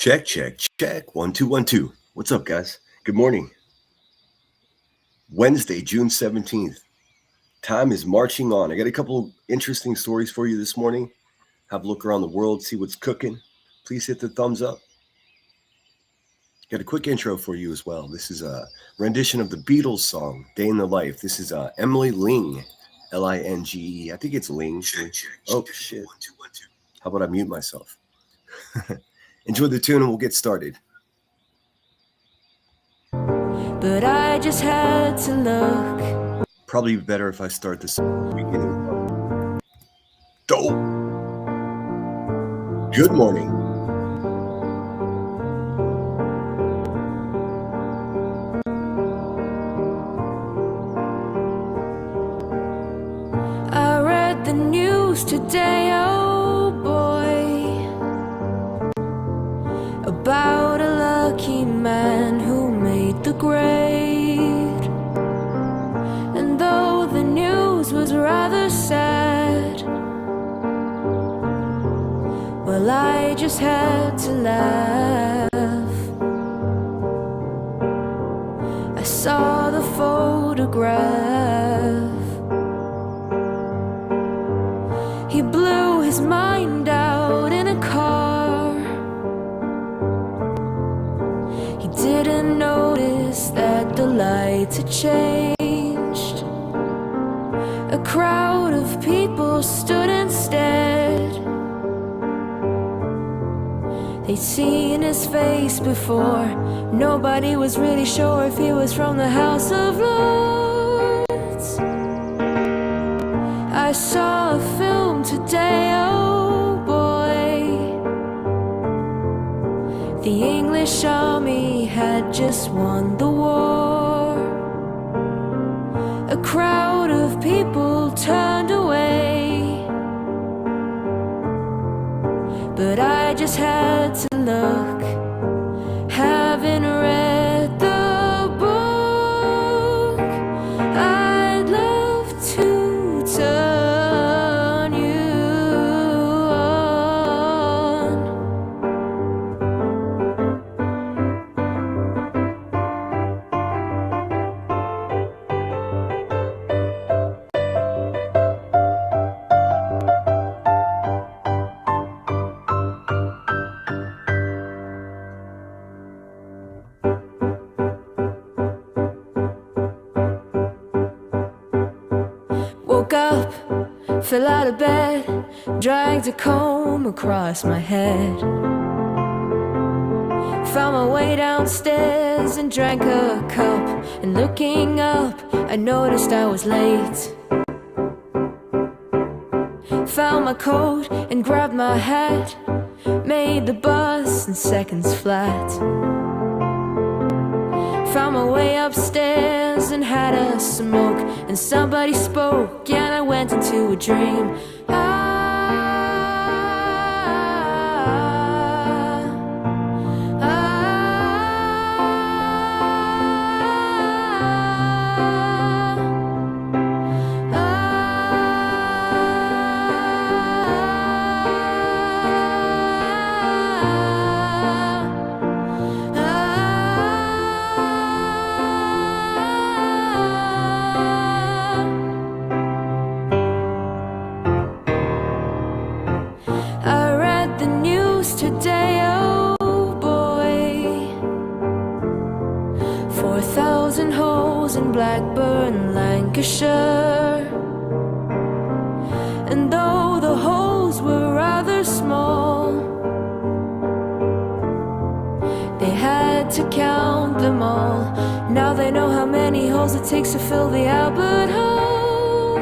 Check, check, check. 1 2 1 2. What's up, guys? Good morning. Wednesday, June 17th. Time is marching on. I got a couple interesting stories for you this morning. Have a look around the world, see what's cooking. Please hit the thumbs up. Got a quick intro for you as well. This is a rendition of the Beatles song, Day in the Life. This is Emily Ling, Linge. I think it's Ling. Oh, shit. How about I mute myself? Enjoy the tune and we'll get started. But I just had to look. Probably better if I start this beginning. Dope. Good morning. I read the news today, oh boy, about a lucky man who made the grade. And though the news was rather sad, well, I just had to laugh. I saw the photograph. He blew his mind out in a car. He didn't notice that the lights had changed. A crowd of people stood and stared. They'd seen his face before. Nobody was really sure if he was from the House of Lords. I saw a film today, oh boy. The English army had just won the war. A crowd of people turned away, but I just had to look. Having read the book, I'd love to turn you on. Woke up, fell out of bed, dragged a comb across my head. Found my way downstairs and drank a cup. And looking up, I noticed I was late. Found my coat and grabbed my hat. Made the bus in seconds flat. Found my way upstairs and had a smoke. And somebody spoke and I went into a dream. Today, oh boy, 4,000 holes in Blackburn, Lancashire. And though the holes were rather small, they had to count them all. Now they know how many holes it takes to fill the Albert Hall.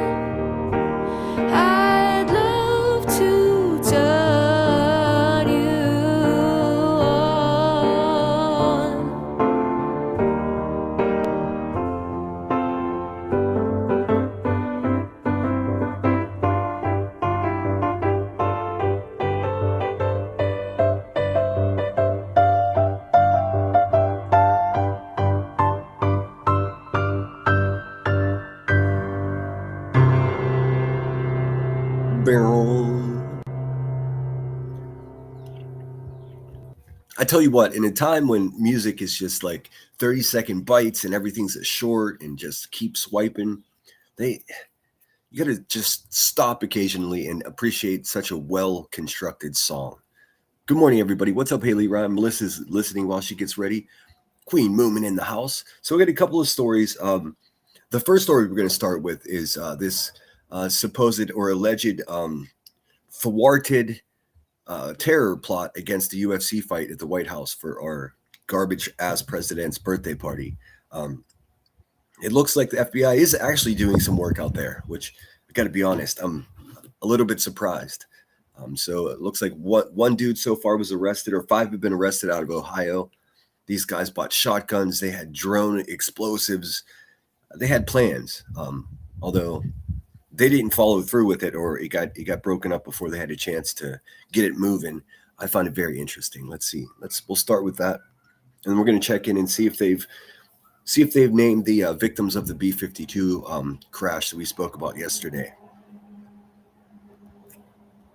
I'd love to turn I tell you what, in a time when music is just like 30-second bites and everything's short and just keep swiping, they you got to just stop occasionally and appreciate such a well-constructed song. Good morning, everybody. What's up, Haley Ryan? Melissa's listening while she gets ready. Queen Moomin in the house. So we got a couple of stories. The first story we're going to start with is this supposed or alleged thwarted terror plot against the UFC fight at the White House for our garbage ass president's birthday party. It looks like the FBI is actually doing some work out there, which I got to be honest, I'm a little bit surprised. So it looks like one dude so far was arrested, or 5 have been arrested out of Ohio. These guys bought shotguns. They had drone explosives. They had plans, although they didn't follow through with it, or it got broken up before they had a chance to get it moving. I find it very interesting. Let's see. We'll start with that, and we're going to check in and see if they've named the victims of the B-52 crash that we spoke about yesterday.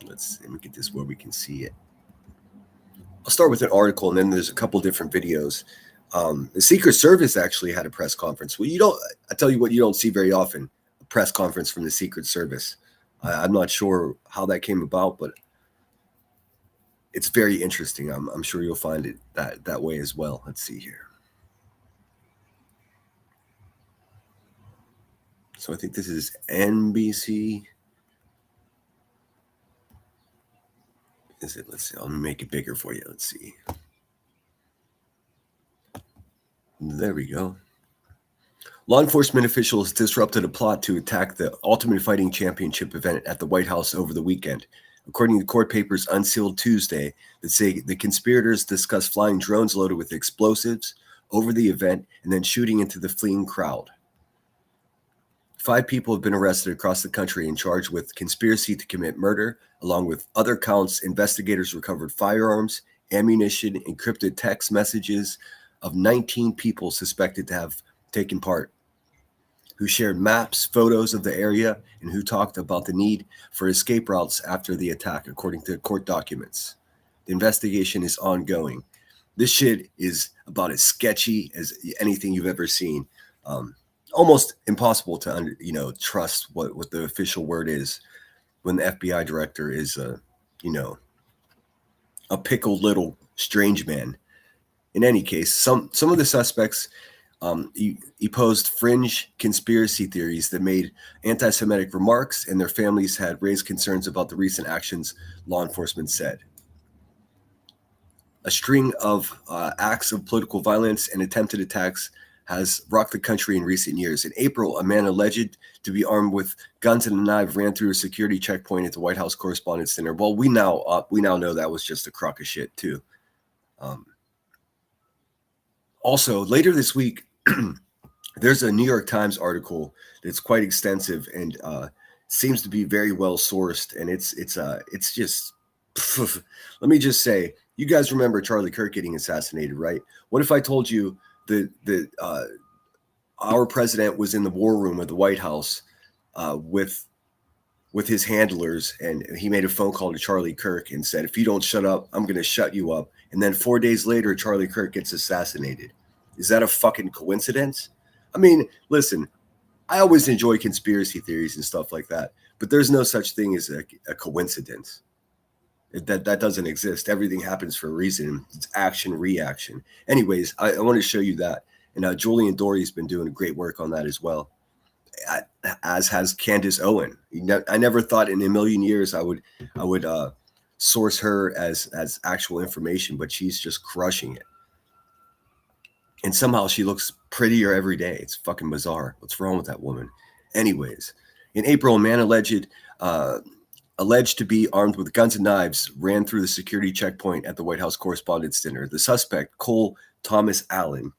Let me get this where we can see it. I'll start with an article, and then there's a couple different videos. The Secret Service actually had a press conference. Well, I tell you what, you don't see very often, a press conference from the Secret Service. I'm not sure how that came about, but it's very interesting. I'm sure you'll find it that way as well. Let's see here. So I think this is NBC. Is it? Let's see. I'll make it bigger for you. Let's see. There we go. Law enforcement officials disrupted a plot to attack the Ultimate Fighting Championship event at the White House over the weekend. According to court papers unsealed Tuesday that say the conspirators discussed flying drones loaded with explosives over the event and then shooting into the fleeing crowd. 5 people have been arrested across the country and charged with conspiracy to commit murder. Along with other counts, investigators recovered firearms, ammunition, encrypted text messages of 19 people suspected to have taken part, who shared maps, photos of the area, and who talked about the need for escape routes after the attack, according to court documents. The investigation is ongoing. This shit is about as sketchy as anything you've ever seen. Almost impossible to trust what the official word is when the FBI director is a pickled little strange man. In any case, some of the suspects he posed fringe conspiracy theories that made anti-Semitic remarks, and their families had raised concerns about the recent actions, law enforcement said. A string of acts of political violence and attempted attacks has rocked the country in recent years. In April, a man alleged to be armed with guns and a knife ran through a security checkpoint at the White House Correspondents' Center. Well, we now know that was just a crock of shit too. Also, later this week, there's a New York Times article that's quite extensive and seems to be very well sourced, and it's just let me just say, you guys remember Charlie Kirk getting assassinated, right? What if I told you that our president was in the war room of the White House with his handlers, and he made a phone call to Charlie Kirk and said, if you don't shut up, I'm going to shut you up. And then 4 days later, Charlie Kirk gets assassinated. Is that a fucking coincidence? I mean, listen, I always enjoy conspiracy theories and stuff like that, but there's no such thing as a coincidence. That doesn't exist. Everything happens for a reason. It's action, reaction. Anyways, I want to show you that. And Julian Dory's been doing great work on that as well, as has Candace Owen. I never thought in a million years I would source her as actual information, but she's just crushing it. And somehow she looks prettier every day. It's fucking bizarre. What's wrong with that woman? Anyways, in April, a man alleged to be armed with guns and knives ran through the security checkpoint at the White House Correspondents' Center. The suspect, Cole Thomas Allen.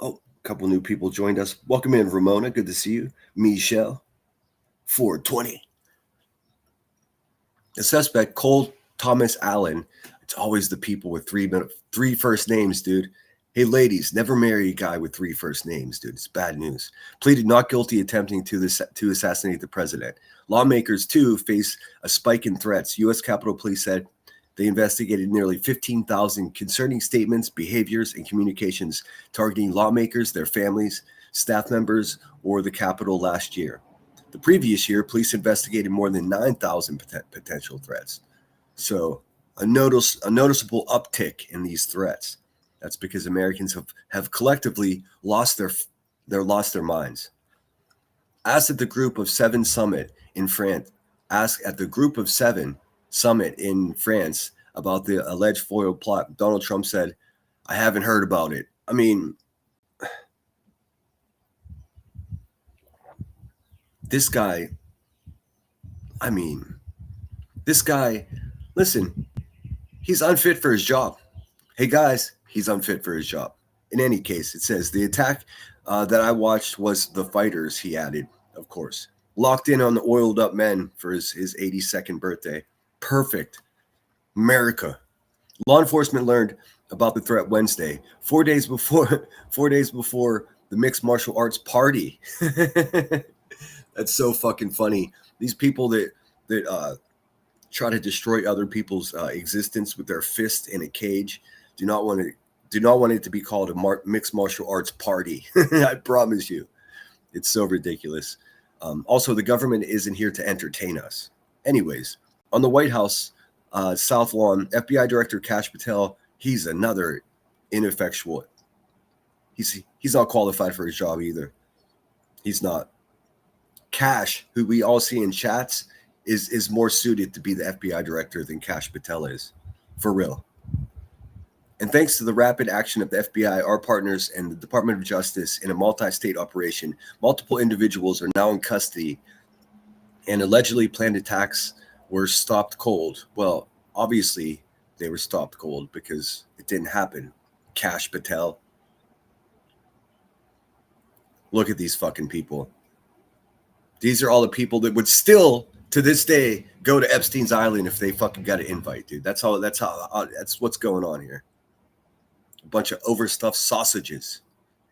A couple new people joined us. Welcome in, Ramona. Good to see you. Michelle. 420. The suspect, Cole Thomas Allen. It's always the people with three first names, dude. Hey, ladies, never marry a guy with 3 first names, dude. It's bad news. Pleaded not guilty attempting to assassinate the president. Lawmakers, too, face a spike in threats. U.S. Capitol Police said They investigated nearly 15,000 concerning statements, behaviors, and communications targeting lawmakers, their families, staff members, or the Capitol last year. The previous year, police investigated more than 9,000 potential threats. So a noticeable uptick in these threats. That's because Americans have collectively lost their minds. Asked at the Group of Seven summit in France about the alleged foil plot, Donald Trump said, "I haven't heard about it." I mean, this guy, listen, he's unfit for his job. Hey guys, he's unfit for his job. In any case, it says the attack that I watched was the fighters, he added, of course. Locked in on the oiled up men for his 82nd birthday. Perfect. America. Law enforcement learned about the threat Wednesday, 4 days before the mixed martial arts party. That's so fucking funny. These people that try to destroy other people's existence with their fist in a cage do not want it to be called a mixed martial arts party. I promise you. It's so ridiculous. Also, the government isn't here to entertain us. Anyways, on the White House South Lawn, FBI Director Kash Patel, he's another ineffectual. He's not qualified for his job either. He's not. Kash, who we all see in chats, is more suited to be the FBI director than Kash Patel is. For real. And thanks to the rapid action of the FBI, our partners, and the Department of Justice in a multi-state operation, multiple individuals are now in custody, and allegedly planned attacks were stopped cold. Well, obviously, they were stopped cold because it didn't happen. Kash Patel. Look at these fucking people. These are all the people that would still, to this day, go to Epstein's Island if they fucking got an invite, dude. That's what's going on here. A bunch of overstuffed sausages.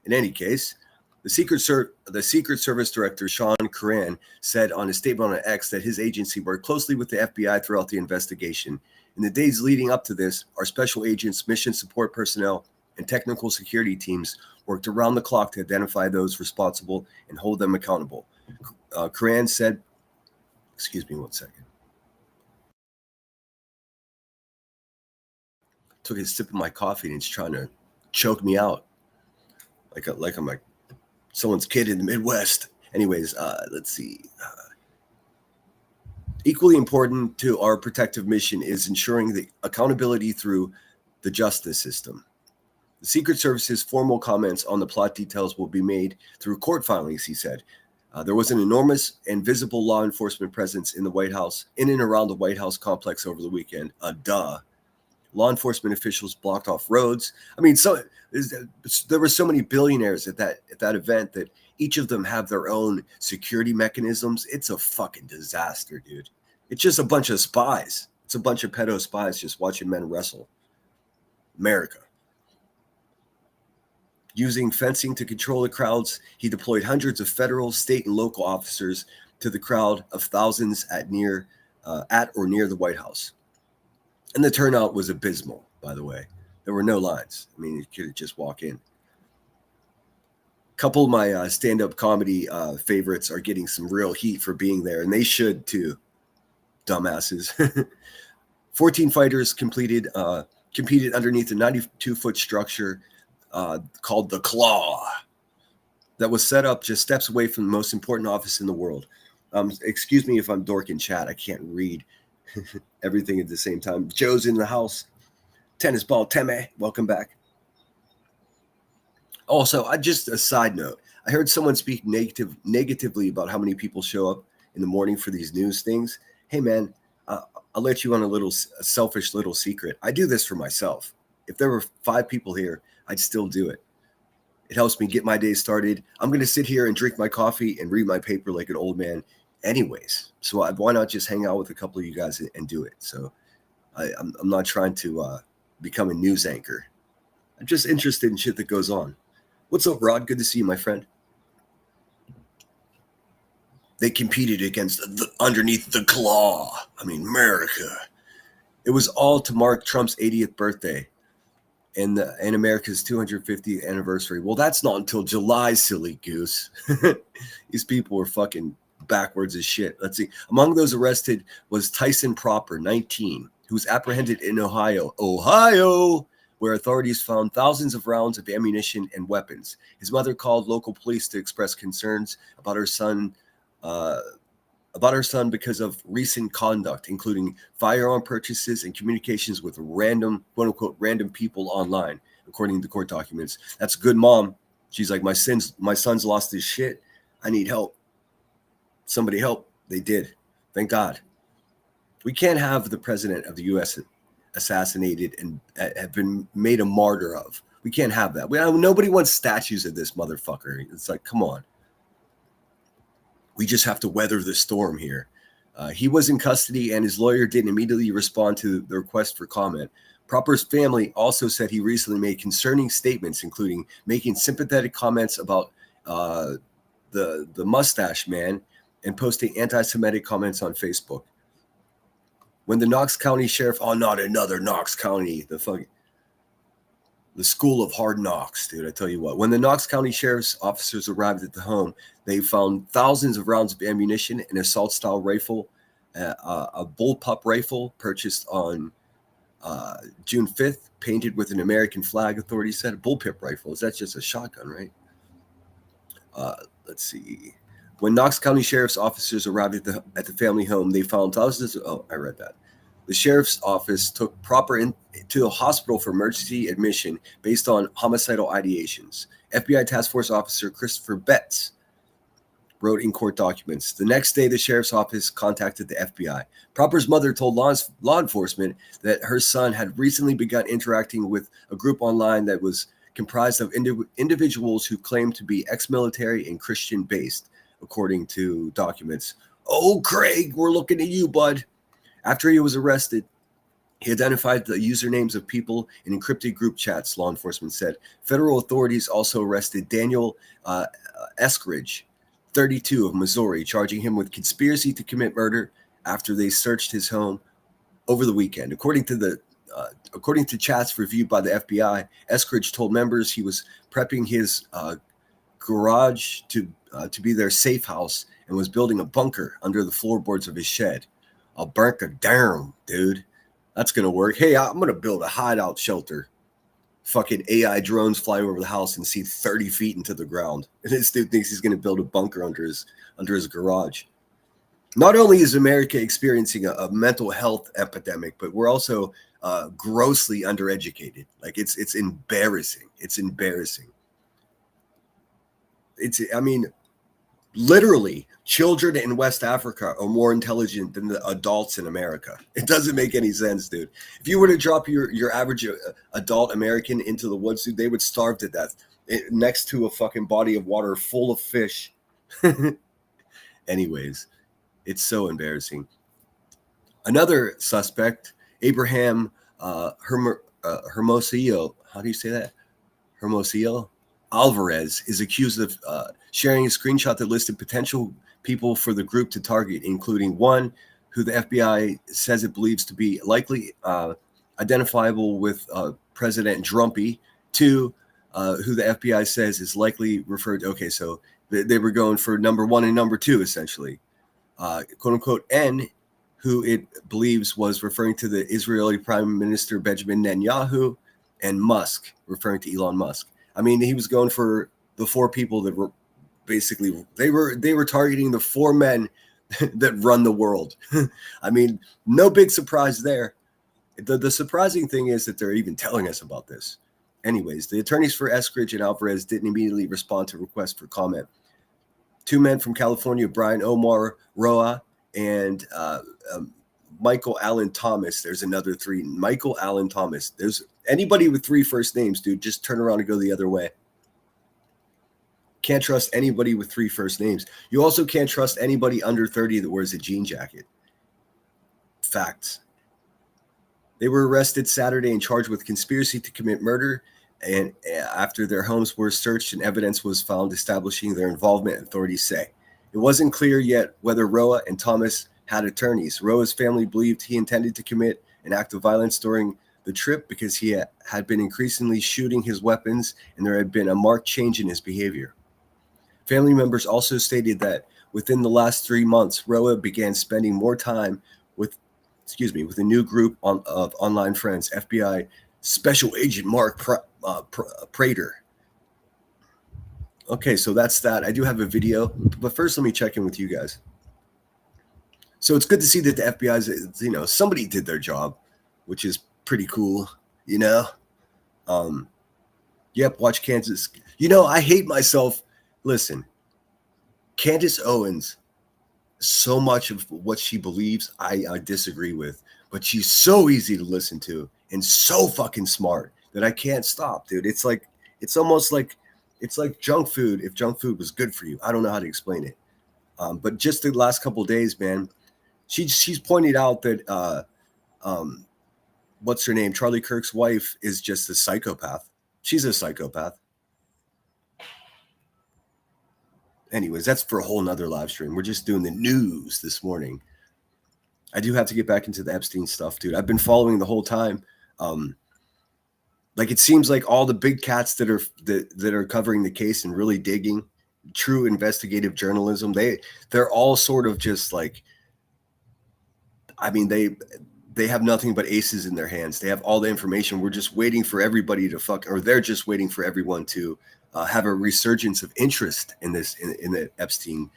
In any case, the Secret Service Director, Sean Curran, said on a statement on X that his agency worked closely with the FBI throughout the investigation. In the days leading up to this, our special agents, mission support personnel, and technical security teams worked around the clock to identify those responsible and hold them accountable. Curran said, excuse me one second. Took a sip of my coffee and it's trying to choke me out. Like I'm like someone's kid in the Midwest. Anyways, let's see. Equally important to our protective mission is ensuring the accountability through the justice system. The Secret Service's formal comments on the plot details will be made through court filings, he said. There was an enormous and visible law enforcement presence in the White House, in and around the White House complex over the weekend. Law enforcement officials blocked off roads. I mean, there were so many billionaires at that event that each of them have their own security mechanisms. It's a fucking disaster, dude. It's just a bunch of spies. It's a bunch of pedo spies just watching men wrestle. America. Using fencing to control the crowds, he deployed hundreds of federal, state, and local officers to the crowd of thousands at or near the White House. And the turnout was abysmal, by the way. There were no lines. I mean, you could just walk in. A couple of my stand-up comedy favorites are getting some real heat for being there, and they should too, dumbasses. 14 fighters competed underneath a 92-foot structure called the Claw that was set up just steps away from the most important office in the world. Excuse me if I'm dork in chat. I can't read everything at the same time. Joe's in the house. Tennis ball Teme, welcome back. Also, just a side note. I heard someone speak negatively about how many people show up in the morning for these news things. Hey, man, I'll let you on a selfish little secret. I do this for myself. If there were 5 people here, I'd still do it. It helps me get my day started. I'm going to sit here and drink my coffee and read my paper like an old man anyways. So why not just hang out with a couple of you guys and do it? So I'm not trying to become a news anchor. I'm just interested in shit that goes on. What's up, Rod? Good to see you, my friend. They competed against underneath the Claw. I mean, America. It was all to mark Trump's 80th birthday and America's 250th anniversary. Well, that's not until July, silly goose. These people were fucking backwards as shit. Let's see. Among those arrested was Tyson Proper, 19, who was apprehended in Ohio, where authorities found thousands of rounds of ammunition and weapons. His mother called local police to express concerns about her son because of recent conduct, including firearm purchases and communications with random, quote unquote, random people online, according to court documents. That's a good mom. She's like, my son's lost his shit. I need help. Somebody help. They did. Thank God. We can't have the president of the U.S. assassinated and have been made a martyr of. We can't have that. Nobody wants statues of this motherfucker. It's like, come on. We just have to weather the storm here. He was in custody and his lawyer didn't immediately respond to the request for comment. Proper's family also said he recently made concerning statements, including making sympathetic comments about the mustache man and posting anti-Semitic comments on Facebook. When the Knox County Sheriff, not another Knox County, the school of hard knocks, dude, I tell you what. When the Knox County Sheriff's officers arrived at the home, they found thousands of rounds of ammunition, an assault-style rifle, a bullpup rifle purchased on June 5th, painted with an American flag, authorities said. A bullpup rifle, is that just a shotgun, right? Let's see. When Knox County Sheriff's officers arrived at the family home, they found thousands of, I read that. The sheriff's office took Proper to the hospital for emergency admission based on homicidal ideations. FBI Task Force Officer Christopher Betts wrote in court documents. The next day, the sheriff's office contacted the FBI. Proper's mother told law enforcement that her son had recently begun interacting with a group online that was comprised of individuals who claimed to be ex-military and Christian-based, according to documents. Oh, Craig, we're looking at you, bud. After he was arrested, he identified the usernames of people in encrypted group chats, law enforcement said. Federal authorities also arrested Daniel Eskridge, 32, of Missouri, charging him with conspiracy to commit murder after they searched his home over the weekend. According to chats reviewed by the FBI, Eskridge told members he was prepping his garage to be their safe house and was building a bunker under the floorboards of his shed. A bunker down, dude. That's going to work. Hey, I'm going to build a hideout shelter. Fucking AI drones fly over the house and see 30 feet into the ground. And this dude thinks he's going to build a bunker under his garage. Not only is America experiencing a mental health epidemic, but we're also grossly undereducated. Like it's embarrassing. It's embarrassing. Literally, children in West Africa are more intelligent than the adults in America. It doesn't make any sense, dude. If you were to drop your average adult American into the woods, dude, they would starve to death next to a fucking body of water full of fish. Anyways, it's so embarrassing. Another suspect, Abraham Hermosillo, how do you say that? Hermosillo Alvarez, is accused of sharing a screenshot that listed potential people for the group to target, including one who the FBI says it believes to be likely identifiable with President Drumpy, two who the FBI says is likely referred to. Okay, so they were going for number one and number two, essentially. Quote unquote, N, who it believes was referring to the Israeli Prime Minister Benjamin Netanyahu, and Musk, referring to Elon Musk. I mean, he was going for the four people that were basically, they were targeting the four men that run the world. I mean, no big surprise there. The surprising thing is that they're even telling us about this. Anyways, the attorneys for Eskridge and Alvarez didn't immediately respond to requests for comment. Two men from California, Brian Omar Roa and Michael Allen Thomas. There's another three. Michael Allen Thomas. There's anybody with three first names, dude, just turn around and go the other way. Can't trust anybody with three first names. You also can't trust anybody under 30 that wears a jean jacket. Facts. They were arrested Saturday and charged with conspiracy to commit murder, and after their homes were searched and evidence was found establishing their involvement, authorities say. It wasn't clear yet whether Roa and Thomas had attorneys. Roa's family believed he intended to commit an act of violence during the trip because he had been increasingly shooting his weapons and there had been a marked change in his behavior. Family members also stated that within the last 3 months, Roa began spending more time with a new group of online friends, FBI Special Agent Mark Prater. Okay, so that's that. I do have a video, but first let me check in with you guys. So it's good to see that the FBI's, somebody did their job, which is pretty cool, Yep, watch Kansas. I hate myself. Listen, Candace Owens, so much of what she believes, I disagree with, but she's so easy to listen to and so fucking smart that I can't stop, dude. It's almost like junk food. If junk food was good for you, I don't know how to explain it. But just the last couple of days, man, she's pointed out that what's her name? Charlie Kirk's wife is just a psychopath. She's a psychopath. Anyways, that's for a whole nother live stream. We're just doing the news this morning. I do have to get back into the Epstein stuff, dude. I've been following the whole time. It seems like all the big cats that are covering the case and really digging true investigative journalism, they're all sort of just like, they have nothing but aces in their hands. They have all the information. We're just waiting for everybody to they're just waiting for everyone to have a resurgence of interest in the Epstein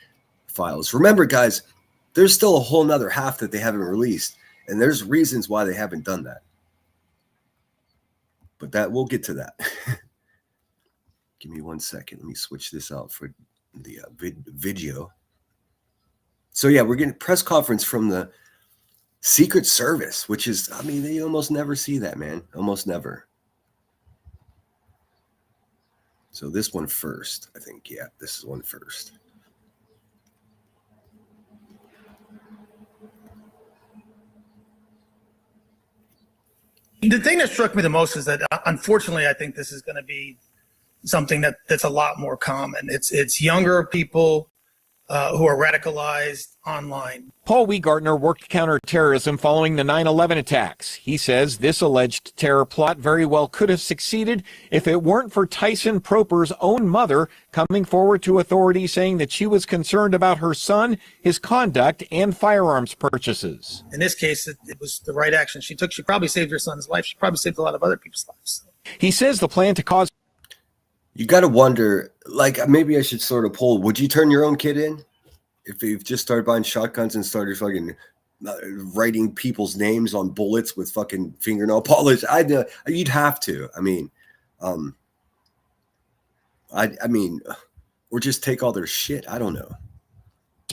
files. Remember, guys, there's still a whole nother half that they haven't released, and there's reasons why they haven't done that. But we'll get to that. Give me 1 second. Let me switch this out for the video. So yeah, we're getting a press conference from the Secret Service, which is, you almost never see that, man. Almost never. So this one first, I think. Yeah, this is one first. The thing that struck me the most is that, unfortunately, I think this is going to be something that's a lot more common. It's younger people who are radicalized online. Paul Wiegartner worked counterterrorism following the 9/11 attacks. He says this alleged terror plot very well could have succeeded if it weren't for Tyson Proper's own mother coming forward to authorities saying that she was concerned about her son, his conduct, and firearms purchases. In this case, it was the right action she took. She probably saved her son's life. She probably saved a lot of other people's lives. He says the plan to cause... You got to wonder, maybe I should sort of poll, would you turn your own kid in? If you've just started buying shotguns and started fucking writing people's names on bullets with fucking fingernail polish, you'd have to. Or just take all their shit. I don't know.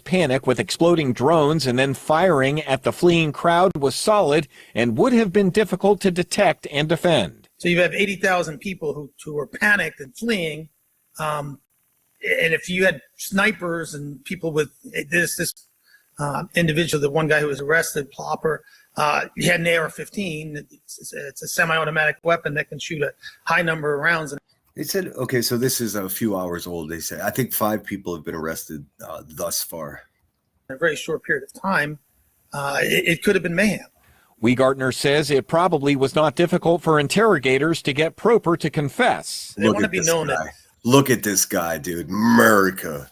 Panic with exploding drones and then firing at the fleeing crowd was solid and would have been difficult to detect and defend. So you have 80,000 people who are panicked and fleeing. And if you had snipers and people with this individual, the one guy who was arrested, Plopper, he had an AR-15. It's a semi-automatic weapon that can shoot a high number of rounds. They said, okay, so this is a few hours old. They said, I think 5 people have been arrested thus far. In a very short period of time, it could have been mayhem. Wiegartner says it probably was not difficult for interrogators to get Proper to confess. They want to be known as... Look at this guy, dude. America.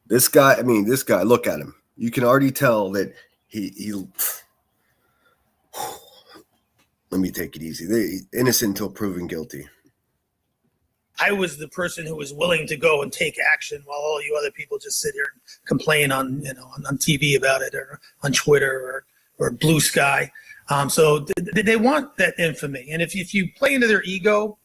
This guy, look at him. You can already tell that he let me take it easy. They innocent until proven guilty. I was the person who was willing to go and take action while all you other people just sit here and complain on TV about it or on Twitter or Blue Sky. So they want that infamy. And if you play into their ego,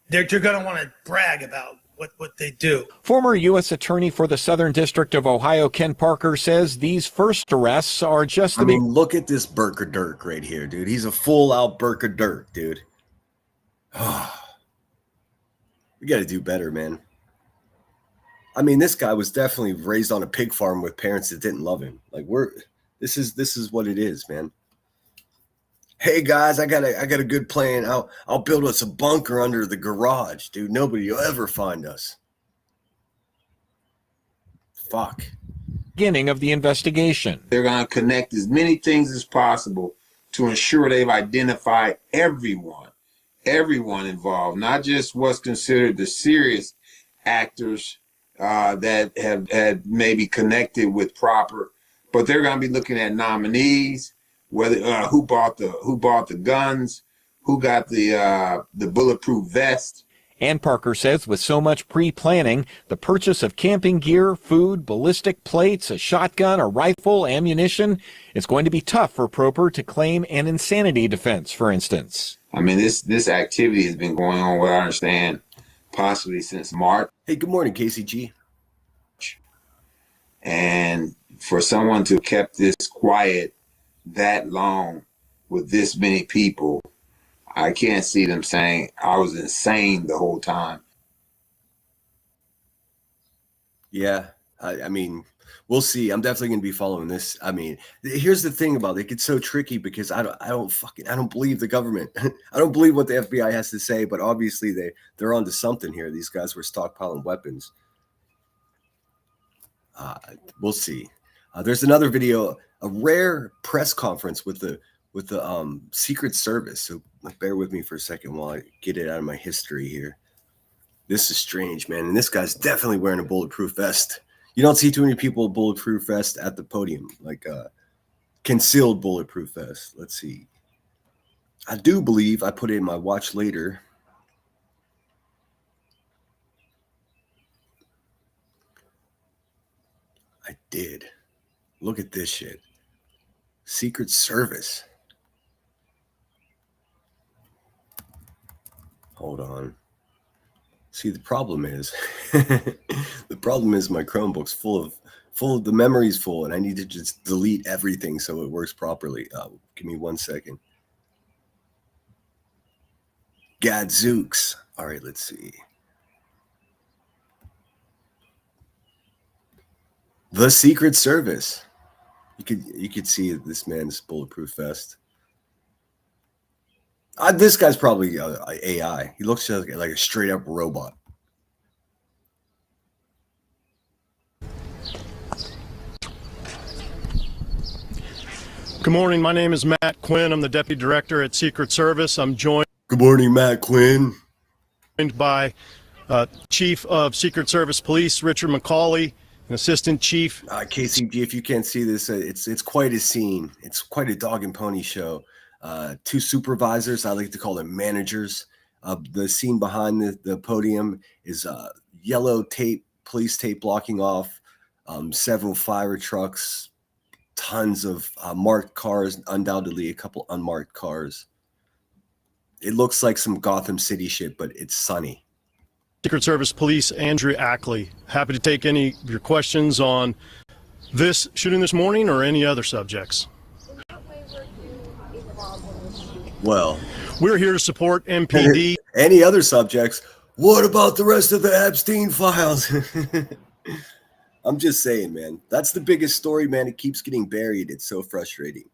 they're going to want to brag about what they do. Former U.S. Attorney for the Southern District of Ohio, Ken Parker, says these first arrests are just... look at this Burka Dirk right here, dude. He's a full-out Burka Dirk, dude. We got to do better, man. This guy was definitely raised on a pig farm with parents that didn't love him. This is what it is, man. Hey guys, I got a good plan. I'll build us a bunker under the garage, dude. Nobody will ever find us. Fuck. beginning of the investigation. They're going to connect as many things as possible to ensure they've identified everyone involved, not just what's considered the serious actors that have had maybe connected with Proper, but they're going to be looking at nominees, whether who bought the guns, who got the bulletproof vest. Ann Parker says with so much pre-planning, the purchase of camping gear, food, ballistic plates, a shotgun, a rifle, ammunition, it's going to be tough for Proper to claim an insanity defense, for instance. I mean, this activity has been going on, what I understand, possibly since March. Hey, good morning, KCG. And for someone to have kept this quiet that long with this many people, I can't see them saying I was insane the whole time. Yeah, I mean, we'll see. I'm definitely going to be following this. I mean, here's the thing about it. It gets so tricky because I don't believe the government. I don't believe what the FBI has to say, but obviously they're onto something here. These guys were stockpiling weapons. We'll see. There's another video, a rare press conference with the Secret Service. So bear with me for a second while I get it out of my history here. This is strange, man. And this guy's definitely wearing a bulletproof vest. You don't see too many people with bulletproof vest at the podium, like concealed bulletproof vest. Let's see. I do believe I put it in my watch later. I did. Look at this shit. Secret Service. Hold on. See, the problem is my Chromebook's full of the memory's full, and I need to just delete everything so it works properly. Give me 1 second. Gadzooks. All right, let's see. The Secret Service. You could see this man's bulletproof vest. This guy's probably AI. He looks just like a straight up robot. Good morning. My name is Matt Quinn. I'm the Deputy Director at Secret Service. I'm joined. Good morning, Matt Quinn. By Chief of Secret Service Police Richard McCauley, and Assistant Chief. KCG, if you can't see this, it's quite a scene. It's quite a dog and pony show. Two supervisors, I like to call them managers. The scene behind the podium is yellow tape, police tape blocking off several fire trucks, tons of marked cars, undoubtedly a couple unmarked cars. It looks like some Gotham City shit, but it's sunny. Secret Service Police Andrew Ackley. Happy to take any of your questions on this shooting this morning or any other subjects. Well, we're here to support MPD. Any other subjects? What about the rest of the Epstein files? I'm just saying, man. That's the biggest story, man. It keeps getting buried. It's so frustrating.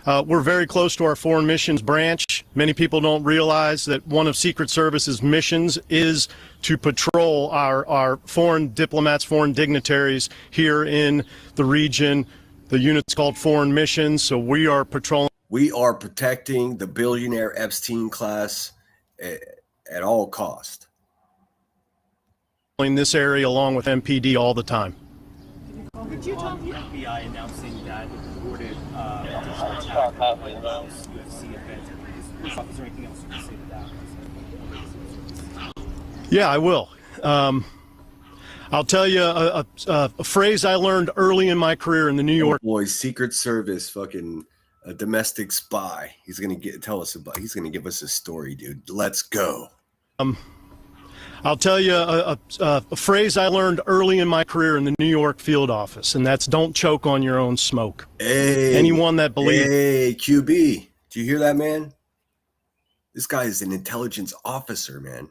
We're very close to our foreign missions branch. Many people don't realize that one of Secret Service's missions is to patrol our foreign diplomats, foreign dignitaries here in the region. The unit's called Foreign Missions, so we are patrolling. We are protecting the billionaire Epstein class at all cost. In this area along with MPD all the time. Could you talk the FBI announcing that it reported UFC event? Is there anything else you can say to that? Yeah, I will. I'll tell you a phrase I learned early in my career in the New York. Boys, Secret Service, fucking a domestic spy. He's gonna he's gonna give us a story, dude. Let's go. I'll tell you a phrase I learned early in my career in the New York field office, and that's don't choke on your own smoke. Hey, anyone that believes. Hey, QB, do you hear that, man? This guy is an intelligence officer, man.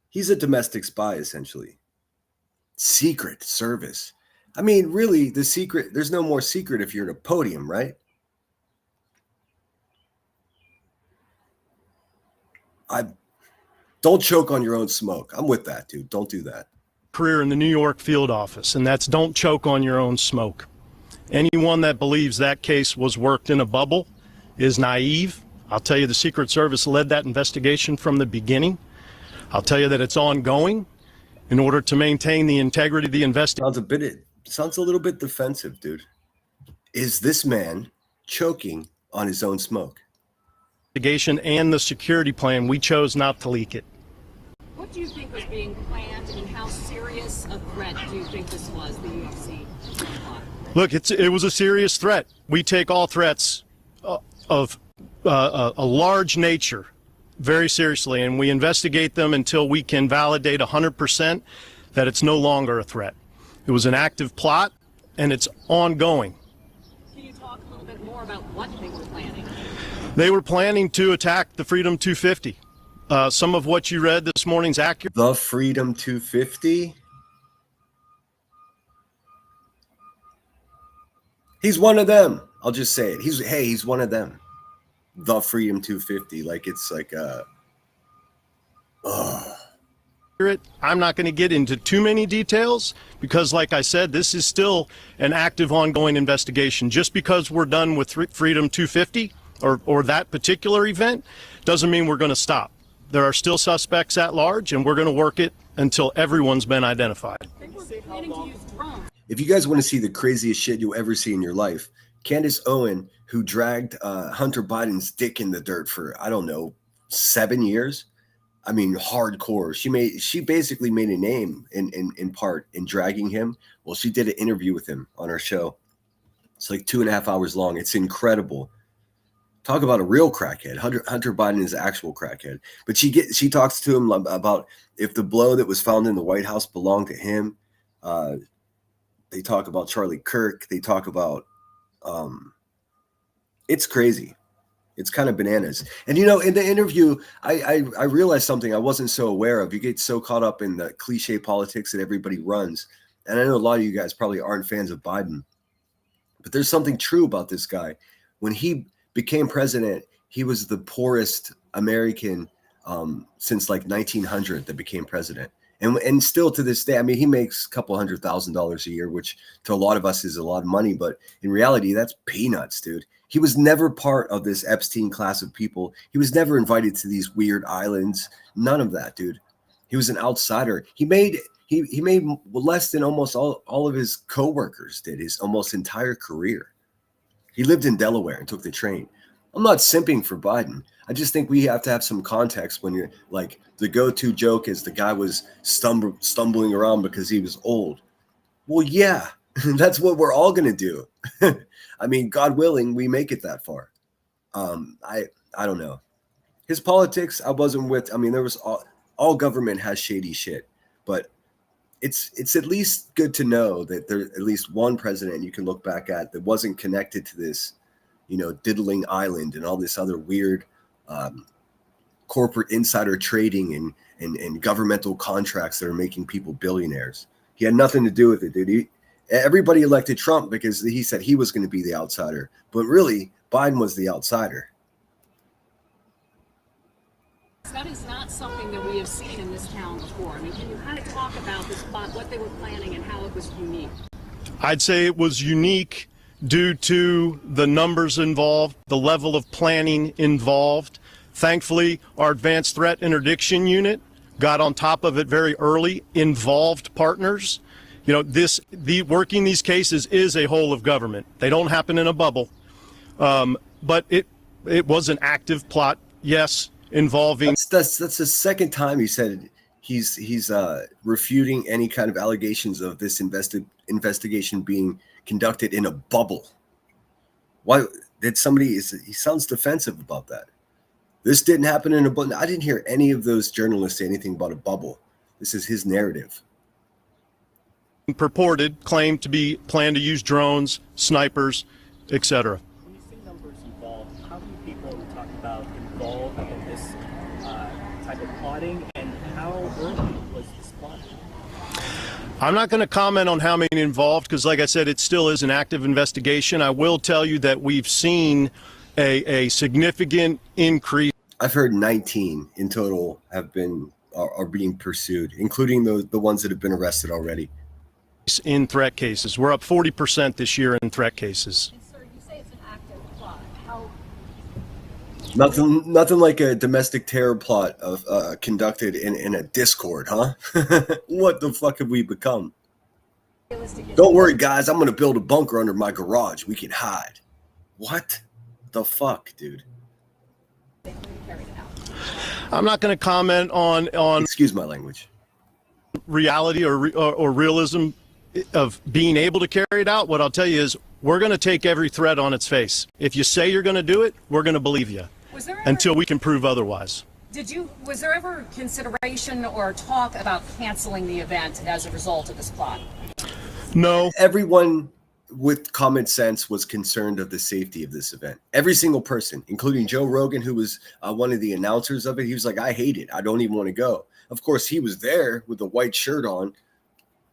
He's a domestic spy, essentially. Secret Service. I mean, really, there's no more secret if you're at a podium, right? Don't choke on your own smoke. I'm with that, dude. Don't do that. career in the New York field office, and that's don't choke on your own smoke. Anyone that believes that case was worked in a bubble is naive. I'll tell you the Secret Service led that investigation from the beginning. I'll tell you that it's ongoing in order to maintain the integrity of the investigation. Sounds a little bit defensive, dude. Is this man choking on his own smoke? And the security plan, we chose not to leak it. What do you think was being planned, and how serious a threat do you think this was, the UFC plot? Look, it was a serious threat. We take all threats of a large nature very seriously, and we investigate them until we can validate 100% that it's no longer a threat. It was an active plot, and it's ongoing. Can you talk a little bit more about what they were planning? They were planning to attack the Freedom 250. Some of what you read this morning's accurate. The Freedom 250? He's one of them. I'll just say it. He's one of them. The Freedom 250. Like it's like I'm not going to get into too many details because, like I said, this is still an active, ongoing investigation. Just because we're done with Freedom 250 or that particular event doesn't mean we're going to stop. There are still suspects at large, and we're going to work it until everyone's been identified. If you guys want to see the craziest shit you'll ever see in your life, Candace Owen, who dragged Hunter Biden's dick in the dirt for, I don't know, 7 years. I mean, hardcore. She basically made a name in part in dragging him. Well, she did an interview with him on her show. It's like 2.5 hours long. It's incredible. Talk about a real crackhead. Hunter Biden is an actual crackhead. But she talks to him about if the blow that was found in the White House belonged to him. They talk about Charlie Kirk. They talk about it's crazy. It's kind of bananas. And, you know, in the interview, I realized something I wasn't so aware of. You get so caught up in the cliche politics that everybody runs. And I know a lot of you guys probably aren't fans of Biden. But there's something true about this guy. When he became president, he was the poorest American since like 1900 that became president. And still to this day, I mean, he makes a couple $100,000 a year, which to a lot of us is a lot of money. But in reality, that's peanuts, dude. He was never part of this Epstein class of people. He was never invited to these weird islands. None of that, dude. He was an outsider. He made less than almost all of his coworkers did his almost entire career. He lived in Delaware and took the train. I'm not simping for Biden. I just think we have to have some context when you're like the go-to joke is the guy was stumbling around because he was old. Well, yeah, that's what we're all going to do. I mean, God willing, we make it that far. I don't know. His politics, I wasn't with. I mean, there was all government has shady shit, but it's at least good to know that there's at least one president you can look back at that wasn't connected to this, you know, diddling island and all this other weird corporate insider trading and governmental contracts that are making people billionaires. He had nothing to do with it, dude. Everybody elected Trump because he said he was going to be the outsider, but really Biden was the outsider. That is not something that we have seen in this town before. I mean, can you kind of talk about this plot, what they were planning and how it was unique? I'd say it was unique due to the numbers involved, the level of planning involved. Thankfully, our advanced threat interdiction unit got on top of it very early, involved partners. You know, working these cases is a whole of government. They don't happen in a bubble. But it was an active plot, yes, involving. That's the second time he said he's refuting any kind of allegations of this investigation being conducted in a bubble. Why did he sounds defensive about that. This didn't happen in a bubble. I didn't hear any of those journalists say anything about a bubble. This is his narrative. Purported claim to be planned to use drones, snipers, etc. When you say numbers involved, how many people are we talking about involved in this type of plotting, and how early was this plot? I'm not going to comment on how many involved because, like I said, it still is an active investigation. I will tell you that we've seen a significant increase. I've heard 19 in total have been are being pursued, including the ones that have been arrested already. In threat cases, we're up 40% this year in threat cases. And sir, you say it's an active plot. How Nothing like a domestic terror plot of conducted in a Discord, huh? What the fuck have we become? realistic is Don't worry, guys. I'm gonna build a bunker under my garage. We can hide. What the fuck, dude? they carried it out? I'm not going to comment on Excuse my language. reality or realism of being able to carry it out. What I'll tell you is we're going to take every threat on its face. If you say you're going to do it, we're going to believe you Was there ever, until we can prove otherwise. was there ever consideration or talk about canceling the event as a result of this plot? No. Everyone with common sense was concerned of the safety of this event. Every single person, including Joe Rogan, who was one of the announcers of it, he was like, I hate it. I don't even want to go. Of course, he was there with a white shirt on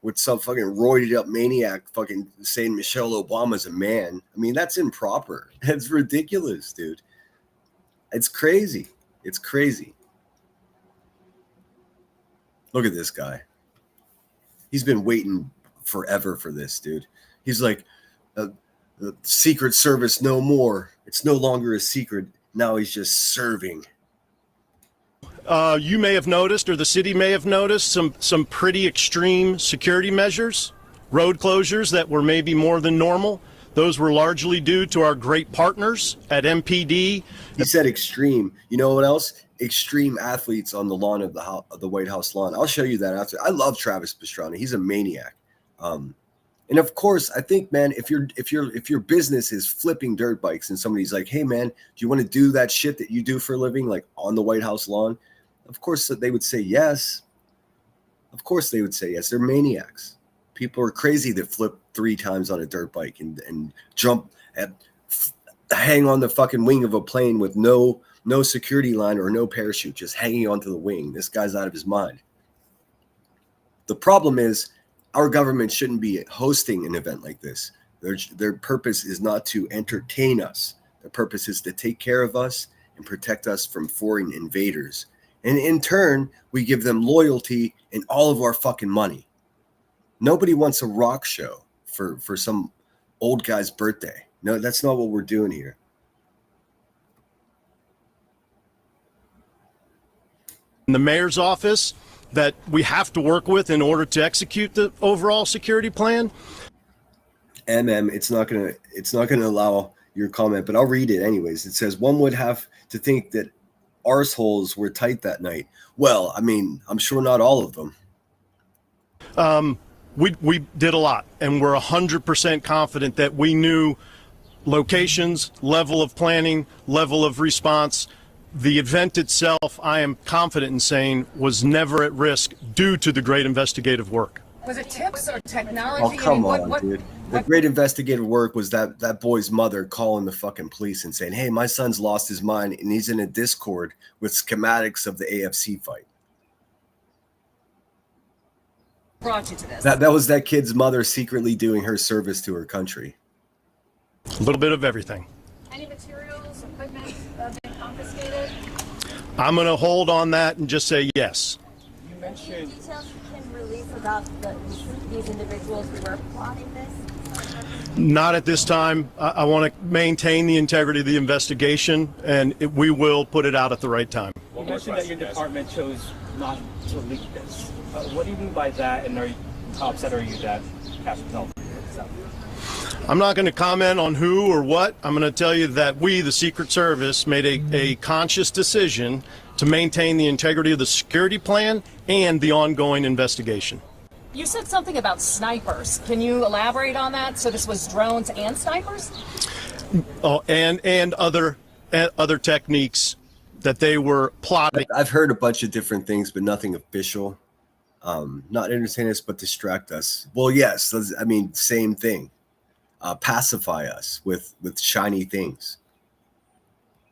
with some fucking roided up maniac fucking saying Michelle Obama's a man. I mean, that's improper. That's ridiculous, dude. It's crazy. It's crazy. Look at this guy. He's been waiting forever for this, dude. He's like, the Secret Service no more. It's no longer a secret. Now he's just serving. You may have noticed, or the city may have noticed, some pretty extreme security measures, road closures that were maybe more than normal. Those were largely due to our great partners at MPD. He said extreme. You know what else? Extreme athletes on the lawn of the White House lawn. I'll show you that after. I love Travis Pastrana. He's a maniac. And of course, I think, man, if your business is flipping dirt bikes and somebody's like, hey, man, do you want to do that shit that you do for a living, like on the White House lawn? Of course, they would say yes. Of course, they would say yes. They're maniacs. People are crazy that flip 3 times on a dirt bike and jump and hang on the fucking wing of a plane with no security line or no parachute, just hanging onto the wing. This guy's out of his mind. The problem is, our government shouldn't be hosting an event like this. Their purpose is not to entertain us. Their purpose is to take care of us and protect us from foreign invaders. And in turn, we give them loyalty and all of our fucking money. Nobody wants a rock show for some old guy's birthday. No, that's not what we're doing here. In the mayor's office that we have to work with in order to execute the overall security plan. It's not gonna allow your comment, but I'll read it anyways. It says, one would have to think that arseholes were tight that night. Well, I mean, I'm sure not all of them. We did a lot, and we're 100% confident that we knew locations, level of planning, level of response. The event itself, I am confident in saying, was never at risk due to the great investigative work. Was it tips or technology? Oh, come on, dude. The great investigative work was that boy's mother calling the fucking police and saying, hey, my son's lost his mind and he's in a Discord with schematics of the AFC fight. Brought you to this? That was that kid's mother secretly doing her service to her country. A little bit of everything. Any materials, equipment been confiscated? I'm going to hold on that and just say yes. You mentioned details you can release about these individuals who were plotting this? Not at this time. I want to maintain the integrity of the investigation, and we will put it out at the right time. You mentioned that your department chose not to leak this. What do you mean by that, and how upset are you that Capitol is out? I'm not going to comment on who or what. I'm going to tell you that we, the Secret Service, made a conscious decision to maintain the integrity of the security plan and the ongoing investigation. You said something about snipers. Can you elaborate on that? So this was drones and snipers? Oh, and other techniques that they were plotting. I've heard a bunch of different things, but nothing official. Not entertain us, but distract us. Well, yes, I mean, same thing. Pacify us with shiny things.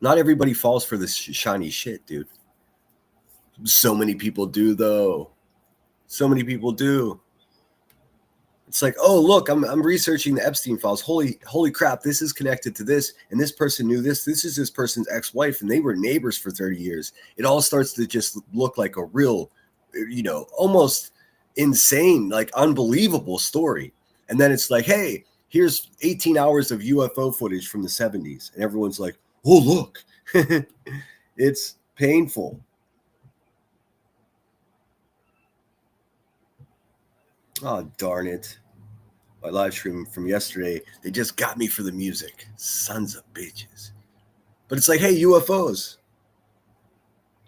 Not everybody falls for this shiny shit, dude. So many people do, though. So many people do. It's like, oh, look, I'm researching the Epstein files. Holy crap, this is connected to this, and this person knew this. This is this person's ex-wife, and they were neighbors for 30 years. It all starts to just look like a real almost insane, like unbelievable story. And then it's like, hey, here's 18 hours of UFO footage from the 70s. And everyone's like, oh, look. It's painful. Oh, darn it. My live stream from yesterday, they just got me for the music. Sons of bitches. But it's like, hey, UFOs.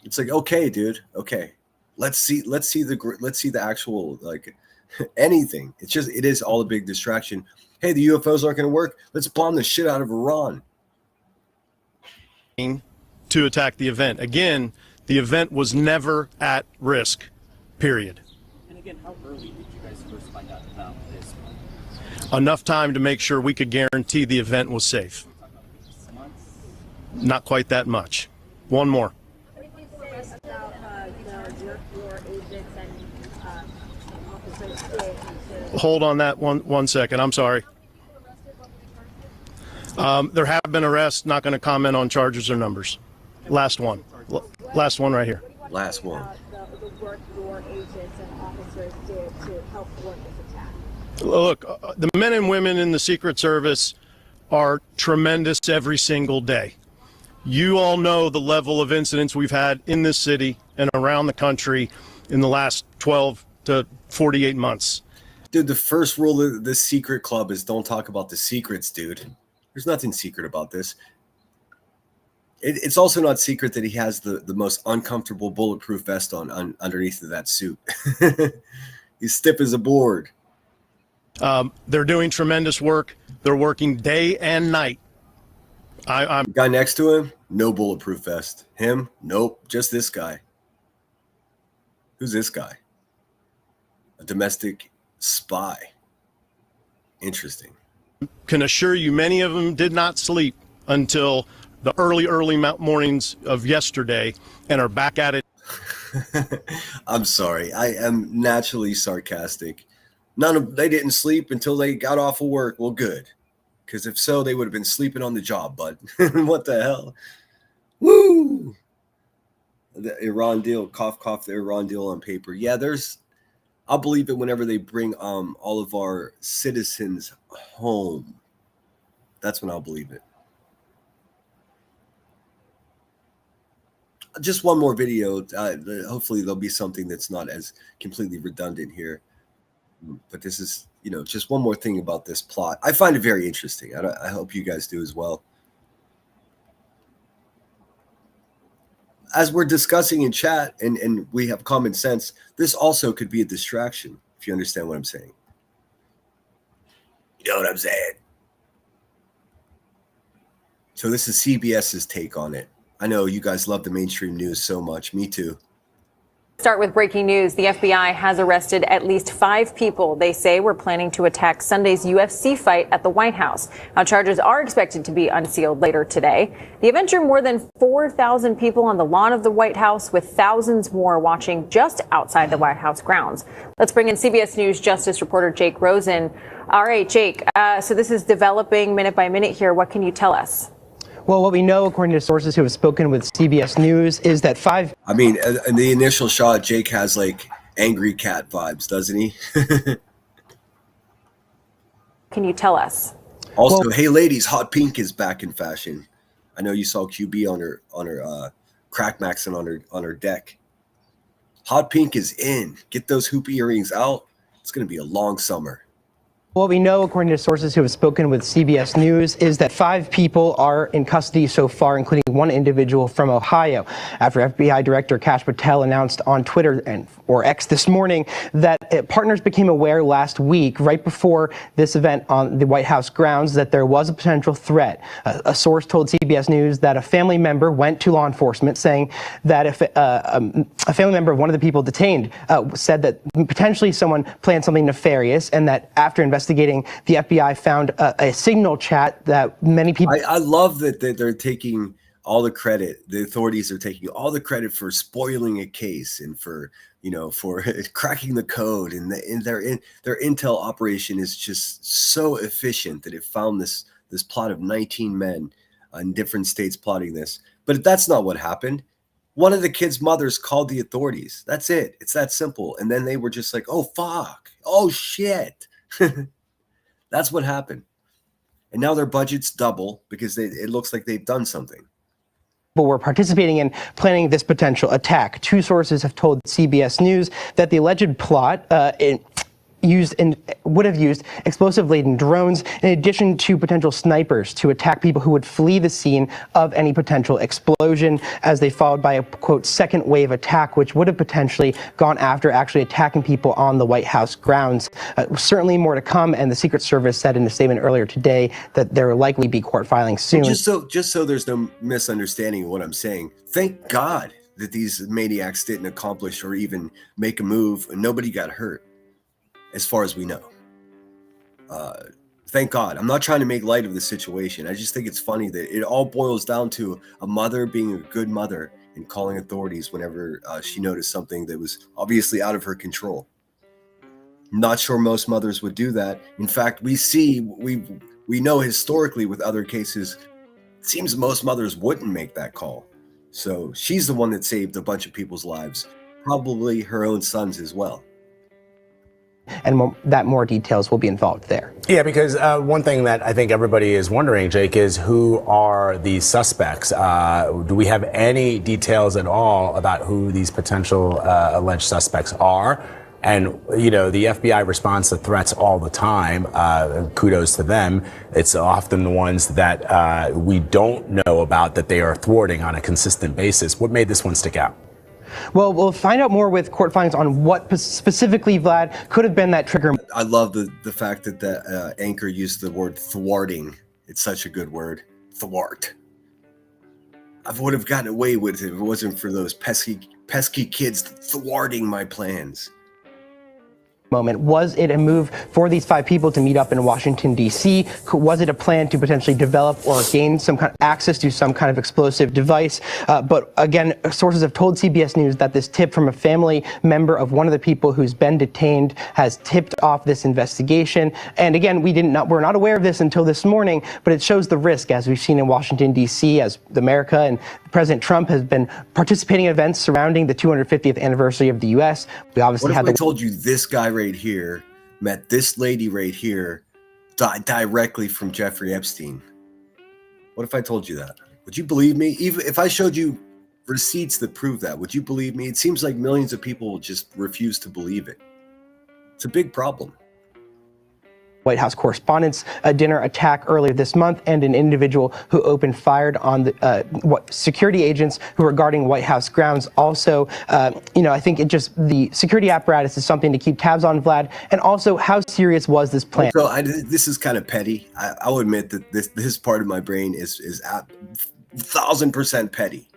It's like, okay, dude. Okay. Let's see the actual, like, anything. It is all a big distraction. Hey, the UFOs aren't going to work. Let's bomb the shit out of Iran. To attack the event. Again, the event was never at risk, period. And again, how early did you guys first find out about this? Enough time to make sure we could guarantee the event was safe. Not quite that much. One more. Hold on that one second. I'm sorry. There have been arrests. Not going to comment on charges or numbers. Last one. Last one right here. Last one. The work your agents and officers did to help thwart this attack. Look, the men and women in the Secret Service are tremendous every single day. You all know the level of incidents we've had in this city and around the country in the last 12 to 48 months. Dude, the first rule of this secret club is don't talk about the secrets, dude. There's nothing secret about this. It's also not secret that he has the most uncomfortable bulletproof vest on underneath of that suit. He's stiff as a board. They're doing tremendous work. They're working day and night. The guy next to him, no bulletproof vest. Him, nope, just this guy. Who's this guy? A domestic spy. Interesting. Can assure you many of them did not sleep until the early mornings of yesterday and are back at it. I'm sorry. I am naturally sarcastic. They didn't sleep until they got off of work. Well, good. Because if so, they would have been sleeping on the job, bud. What the hell? Woo! The Iran deal, cough, cough, the Iran deal on paper. Yeah, I'll believe it whenever they bring all of our citizens home. That's when I'll believe it. Just one more video. Hopefully there'll be something that's not as completely redundant here. But this is, just one more thing about this plot. I find it very interesting. I hope you guys do as well. As we're discussing in chat and we have common sense, this also could be a distraction, if you understand what I'm saying. You know what I'm saying? So this is CBS's take on it. I know you guys love the mainstream news so much. Me too. Start with breaking news. The FBI has arrested at least 5 people they say were planning to attack Sunday's UFC fight at the White House. Now, charges are expected to be unsealed later today. The event drew more than 4,000 people on the lawn of the White House, with thousands more watching just outside the White House grounds. Let's bring in CBS News Justice reporter Jake Rosen. All right, Jake, so this is developing minute by minute here. What can you tell us? Well, what we know, according to sources who have spoken with CBS News, is that 5... I mean, in the initial shot, Jake has, like, angry cat vibes, doesn't he? Can you tell us? Also, hey, ladies, hot pink is back in fashion. I know you saw QB on her crack maxing on her deck. Hot pink is in. Get those hoop earrings out. It's going to be a long summer. What we know, according to sources who have spoken with CBS News, is that 5 people are in custody so far, including one individual from Ohio, after FBI Director Kash Patel announced on Twitter or X this morning that partners became aware last week, right before this event on the White House grounds, that there was a potential threat. A source told CBS News that a family member went to law enforcement saying that if a family member of one of the people detained said that potentially someone planned something nefarious, and that after investigating, the FBI found a signal chat that many people... I love that they're taking all the credit. The authorities are taking all the credit for spoiling a case and for cracking the code. And their intel operation is just so efficient that it found this plot of 19 men in different states plotting this. But that's not what happened. One of the kids' mothers called the authorities. That's it. It's that simple. And then they were just like, oh, fuck. Oh, shit. That's what happened. And now their budget's double because it looks like they've done something. People were participating in planning this potential attack. Two sources have told CBS News that the alleged plot would have used explosive-laden drones in addition to potential snipers to attack people who would flee the scene of any potential explosion, as they followed by a, quote, second wave attack, which would have potentially gone after actually attacking people on the White House grounds. Certainly more to come, and the Secret Service said in a statement earlier today that there will likely be court filings soon. Just so there's no misunderstanding of what I'm saying, thank God that these maniacs didn't accomplish or even make a move, and nobody got hurt. As far as we know, thank God. I'm not trying to make light of the situation. I just think it's funny that it all boils down to a mother being a good mother and calling authorities whenever she noticed something that was obviously out of her control. Not sure most mothers would do that. In fact, we know historically with other cases, it seems most mothers wouldn't make that call. So she's the one that saved a bunch of people's lives, probably her own sons as well. And more details will be involved there. Yeah, because one thing that I think everybody is wondering, Jake, is who are these suspects? Do we have any details at all about who these potential alleged suspects are? And, you know, the FBI responds to threats all the time. Kudos to them. It's often the ones that we don't know about that they are thwarting on a consistent basis. What made this one stick out? Well, we'll find out more with court filings on what specifically, Vlad, could have been that trigger. I love the fact that the anchor used the word thwarting. It's such a good word, thwart. I would have gotten away with it if it wasn't for those pesky kids thwarting my plans. Moment. Was it a move for these 5 people to meet up in Washington, D.C.? Was it a plan to potentially develop or gain some kind of access to some kind of explosive device? But again, sources have told CBS News that this tip from a family member of one of the people who's been detained has tipped off this investigation. And again, we're not aware of this until this morning, but it shows the risk, as we've seen in Washington, D.C., as America and President Trump has been participating in events surrounding the 250th anniversary of the U.S. We obviously I told you this guy right here met this lady right here directly from Jeffrey Epstein? What if I told you that? Would you believe me? Even if I showed you receipts that prove that, would you believe me? It seems like millions of people will just refuse to believe it. It's a big problem. White House Correspondents' Dinner attack earlier this month, and an individual who opened fire on the security agents who were guarding White House grounds. Also, I think the security apparatus is something to keep tabs on, Vlad. And also, how serious was this plan? So this is kind of petty. I'll admit that this part of my brain is 1,000% petty,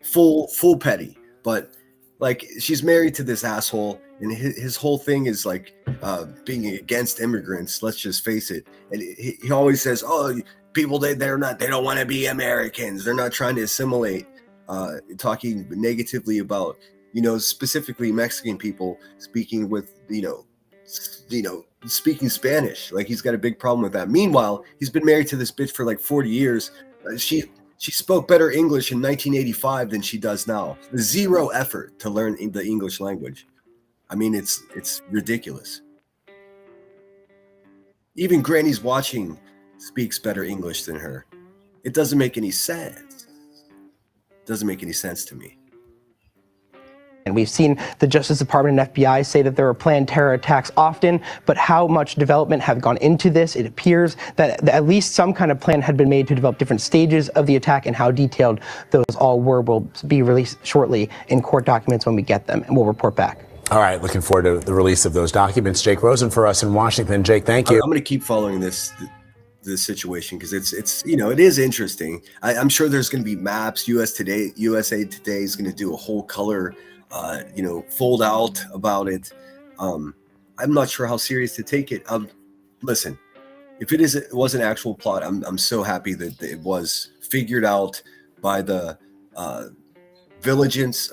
full petty. But like, she's married to this asshole. And his whole thing is like being against immigrants. Let's just face it. And he always says, "Oh, people they don't want to be Americans. They're not trying to assimilate." Talking negatively about specifically Mexican people speaking with speaking Spanish. Like, he's got a big problem with that. Meanwhile, he's been married to this bitch for like 40 years. She spoke better English in 1985 than she does now. Zero effort to learn the English language. I mean, it's ridiculous. Even Granny's watching speaks better English than her. It doesn't make any sense. It doesn't make any sense to me. And we've seen the Justice Department and FBI say that there are planned terror attacks often, but how much development have gone into this? It appears that at least some kind of plan had been made to develop different stages of the attack, and how detailed those all were will be released shortly in court documents when we get them, and we'll report back. All right, looking forward to the release of those documents. Jake Rosen for us in Washington. Jake, thank you. I'm going to keep following this situation because it is interesting. I'm sure there's going to be maps. USA Today is going to do a whole color, fold out about it. I'm not sure how serious to take it. Listen, if it was an actual plot, I'm so happy that it was figured out by the vigilance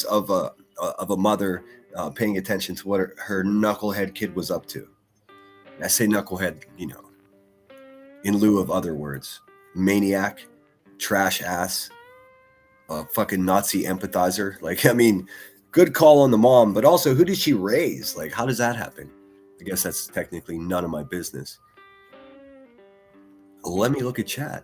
of a mother paying attention to what her knucklehead kid was up to. I say knucklehead, in lieu of other words. Maniac. trash ass, fucking Nazi empathizer. Like, I mean, good call on the mom, but also who did she raise? Like, how does that happen? I guess that's technically none of my business. Let me look at chat.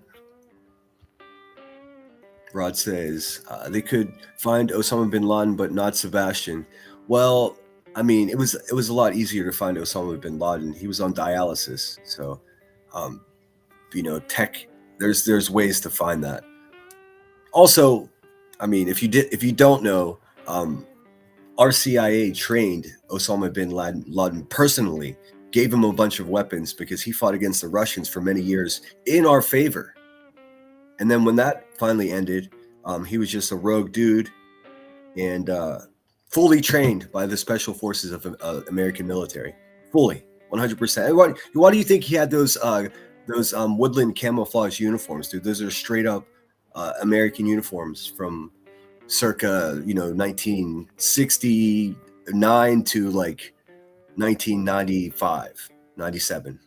Rod says they could find Osama bin Laden, but not Sebastian. Well, I mean, it was a lot easier to find Osama bin Laden. He was on dialysis, so there's ways to find that. Also, I mean, if you don't know, our CIA trained Osama bin Laden personally, gave him a bunch of weapons because he fought against the Russians for many years in our favor. And then when that finally ended, he was just a rogue dude and fully trained by the special forces of American military. Fully, 100%. Why do you think he had those woodland camouflage uniforms, dude? Those are straight up American uniforms from circa 1969 to like 1995, 97.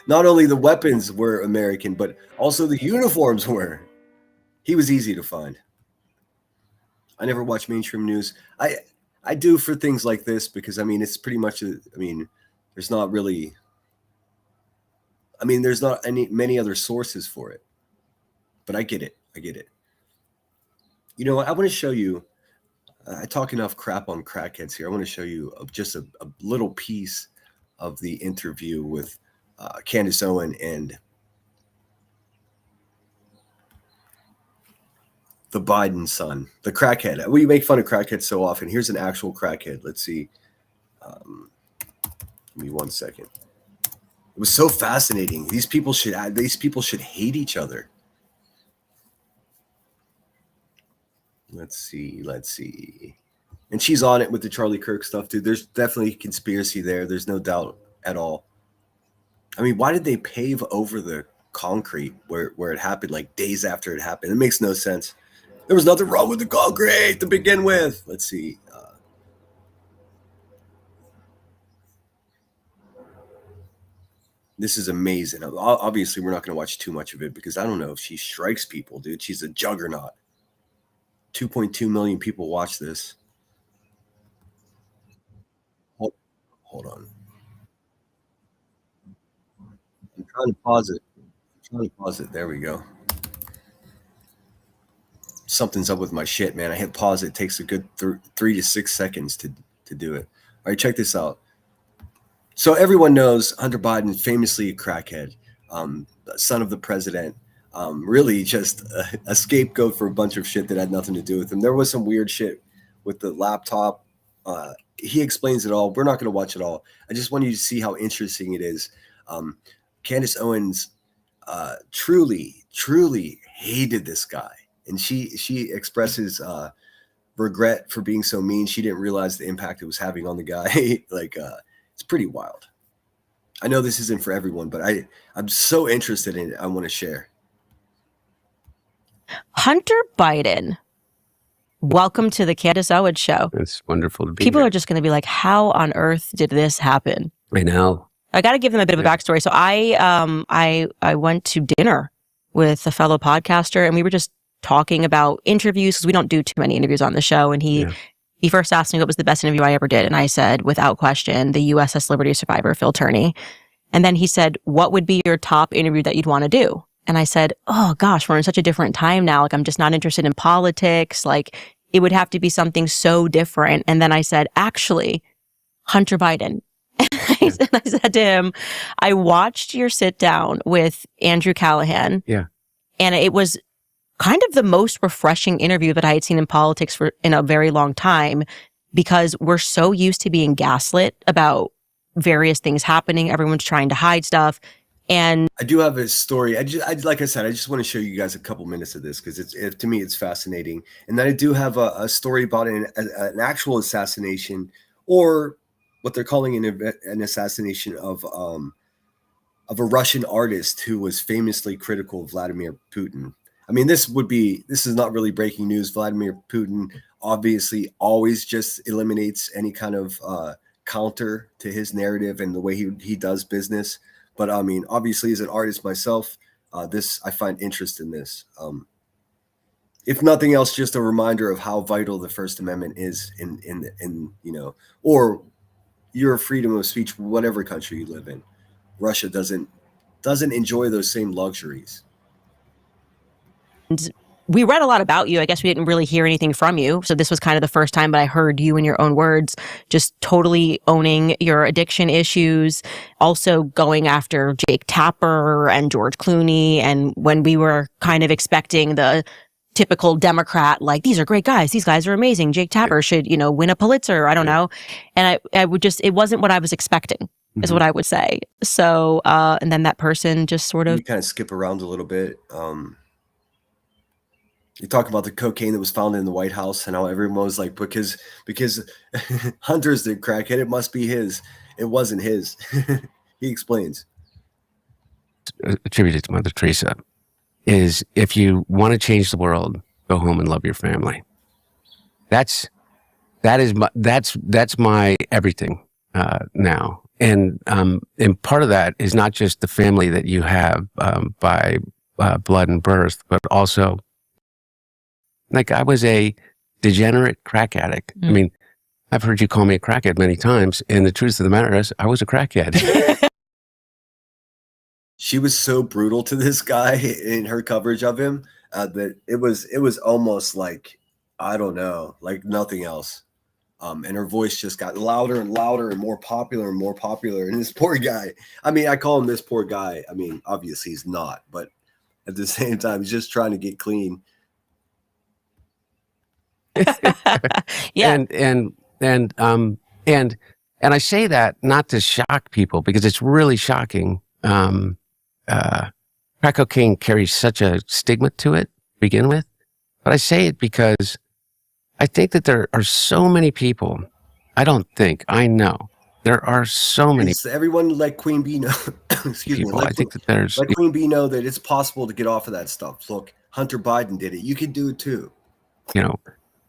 Not only the weapons were American, but also the uniforms were. He was easy to find. I never watch mainstream news. I do for things like this because, I mean, it's pretty much, there's not many other sources for it. But I get it. You know what? I want to show you, I talk enough crap on crackheads here. I want to show you just a little piece of the interview with Candace Owen and the Biden son, the crackhead. We make fun of crackheads so often. Here's an actual crackhead. Let's see. Give me 1 second. It was so fascinating. These people should hate each other. Let's see. And she's on it with the Charlie Kirk stuff, dude. There's definitely conspiracy there. There's no doubt at all. I mean, why did they pave over the concrete where it happened, like days after it happened? It makes no sense. There was nothing wrong with the concrete to begin with. Let's see. This is amazing. Obviously, we're not going to watch too much of it because I don't know if she strikes people, dude. She's a juggernaut. 2.2 million people watch this. Hold on. I'm trying to pause it. There we go. Something's up with my shit, man. I hit pause. It takes a good 3 to 6 seconds to do it. All right, check this out. So everyone knows Hunter Biden, famously a crackhead, son of the president, really just a scapegoat for a bunch of shit that had nothing to do with him. There was some weird shit with the laptop. He explains it all. We're not going to watch it all. I just want you to see how interesting it is. Candace Owens truly hated this guy. And she expresses regret for being so mean. She didn't realize the impact it was having on the guy. It's pretty wild. I know this isn't for everyone, but I'm so interested in it. I want to share. Hunter Biden, welcome to the Candace Owens show. It's wonderful to be People here. are just going to be like, how on earth did this happen? I know. I got to give them a bit of a backstory. So I went to dinner with a fellow podcaster and we were just talking about interviews because we don't do too many interviews on the show. And he first asked me what was the best interview I ever did. And I said, without question, the USS Liberty survivor, Phil Turney. And then he said, what would be your top interview that you'd want to do? And I said, oh gosh, we're in such a different time now. Like, I'm just not interested in politics. Like, it would have to be something so different. And then I said, actually, Hunter Biden. And I said to him, I watched your sit down with Andrew Callahan. Yeah. And it was kind of the most refreshing interview that I had seen in politics in a very long time, because we're so used to being gaslit about various things happening. Everyone's trying to hide stuff. And I do have a story. Like I said, I just want to show you guys a couple minutes of this because to me, it's fascinating. And then I do have a story about an actual assassination, or what they're calling an assassination of a Russian artist who was famously critical of Vladimir Putin. I mean, this is not really breaking news. Vladimir Putin obviously always just eliminates any kind of counter to his narrative and the way he does business. But I mean, obviously, as an artist myself, I find interest in this. If nothing else, just a reminder of how vital the First Amendment is in or your freedom of speech, whatever country you live in. Russia doesn't enjoy those same luxuries. And we read a lot about you. I guess we didn't really hear anything from you. So this was kind of the first time, but I heard you in your own words, just totally owning your addiction issues, also going after Jake Tapper and George Clooney. And when we were kind of expecting the typical Democrat, like, these are great guys, these guys are amazing, Jake Tapper should, win a Pulitzer, I don't know. And I would just, it wasn't what I was expecting, is what I would say. So, and then that person just sort of... You kind of skip around a little bit. You talk about the cocaine that was found in the White House and how everyone was like, because Hunter's the crackhead, it must be his. It wasn't his. He explains. Attributed to Mother Teresa is, if you want to change the world, go home and love your family. That's my everything now. And part of that is not just the family that you have by blood and birth, but also, like, I was a degenerate crack addict. I mean, I've heard you call me a crackhead many times, and the truth of the matter is, I was a crackhead. She was so brutal to this guy in her coverage of him that it was almost like, I don't know, like nothing else. And her voice just got louder and louder and more popular and more popular. And this poor guy, I mean, I call him this poor guy. I mean, obviously he's not, but at the same time, he's just trying to get clean. Yeah. And I say that not to shock people, because it's really shocking. Crack cocaine carries such a stigma to it to begin with, but I say it because I think that there are so many people. I know there are so many. Everyone like Queen Bee know. Excuse people. me. I think that there's like Queen Bee know that it's possible to get off of that stuff. Look, Hunter Biden did it. You can do it too.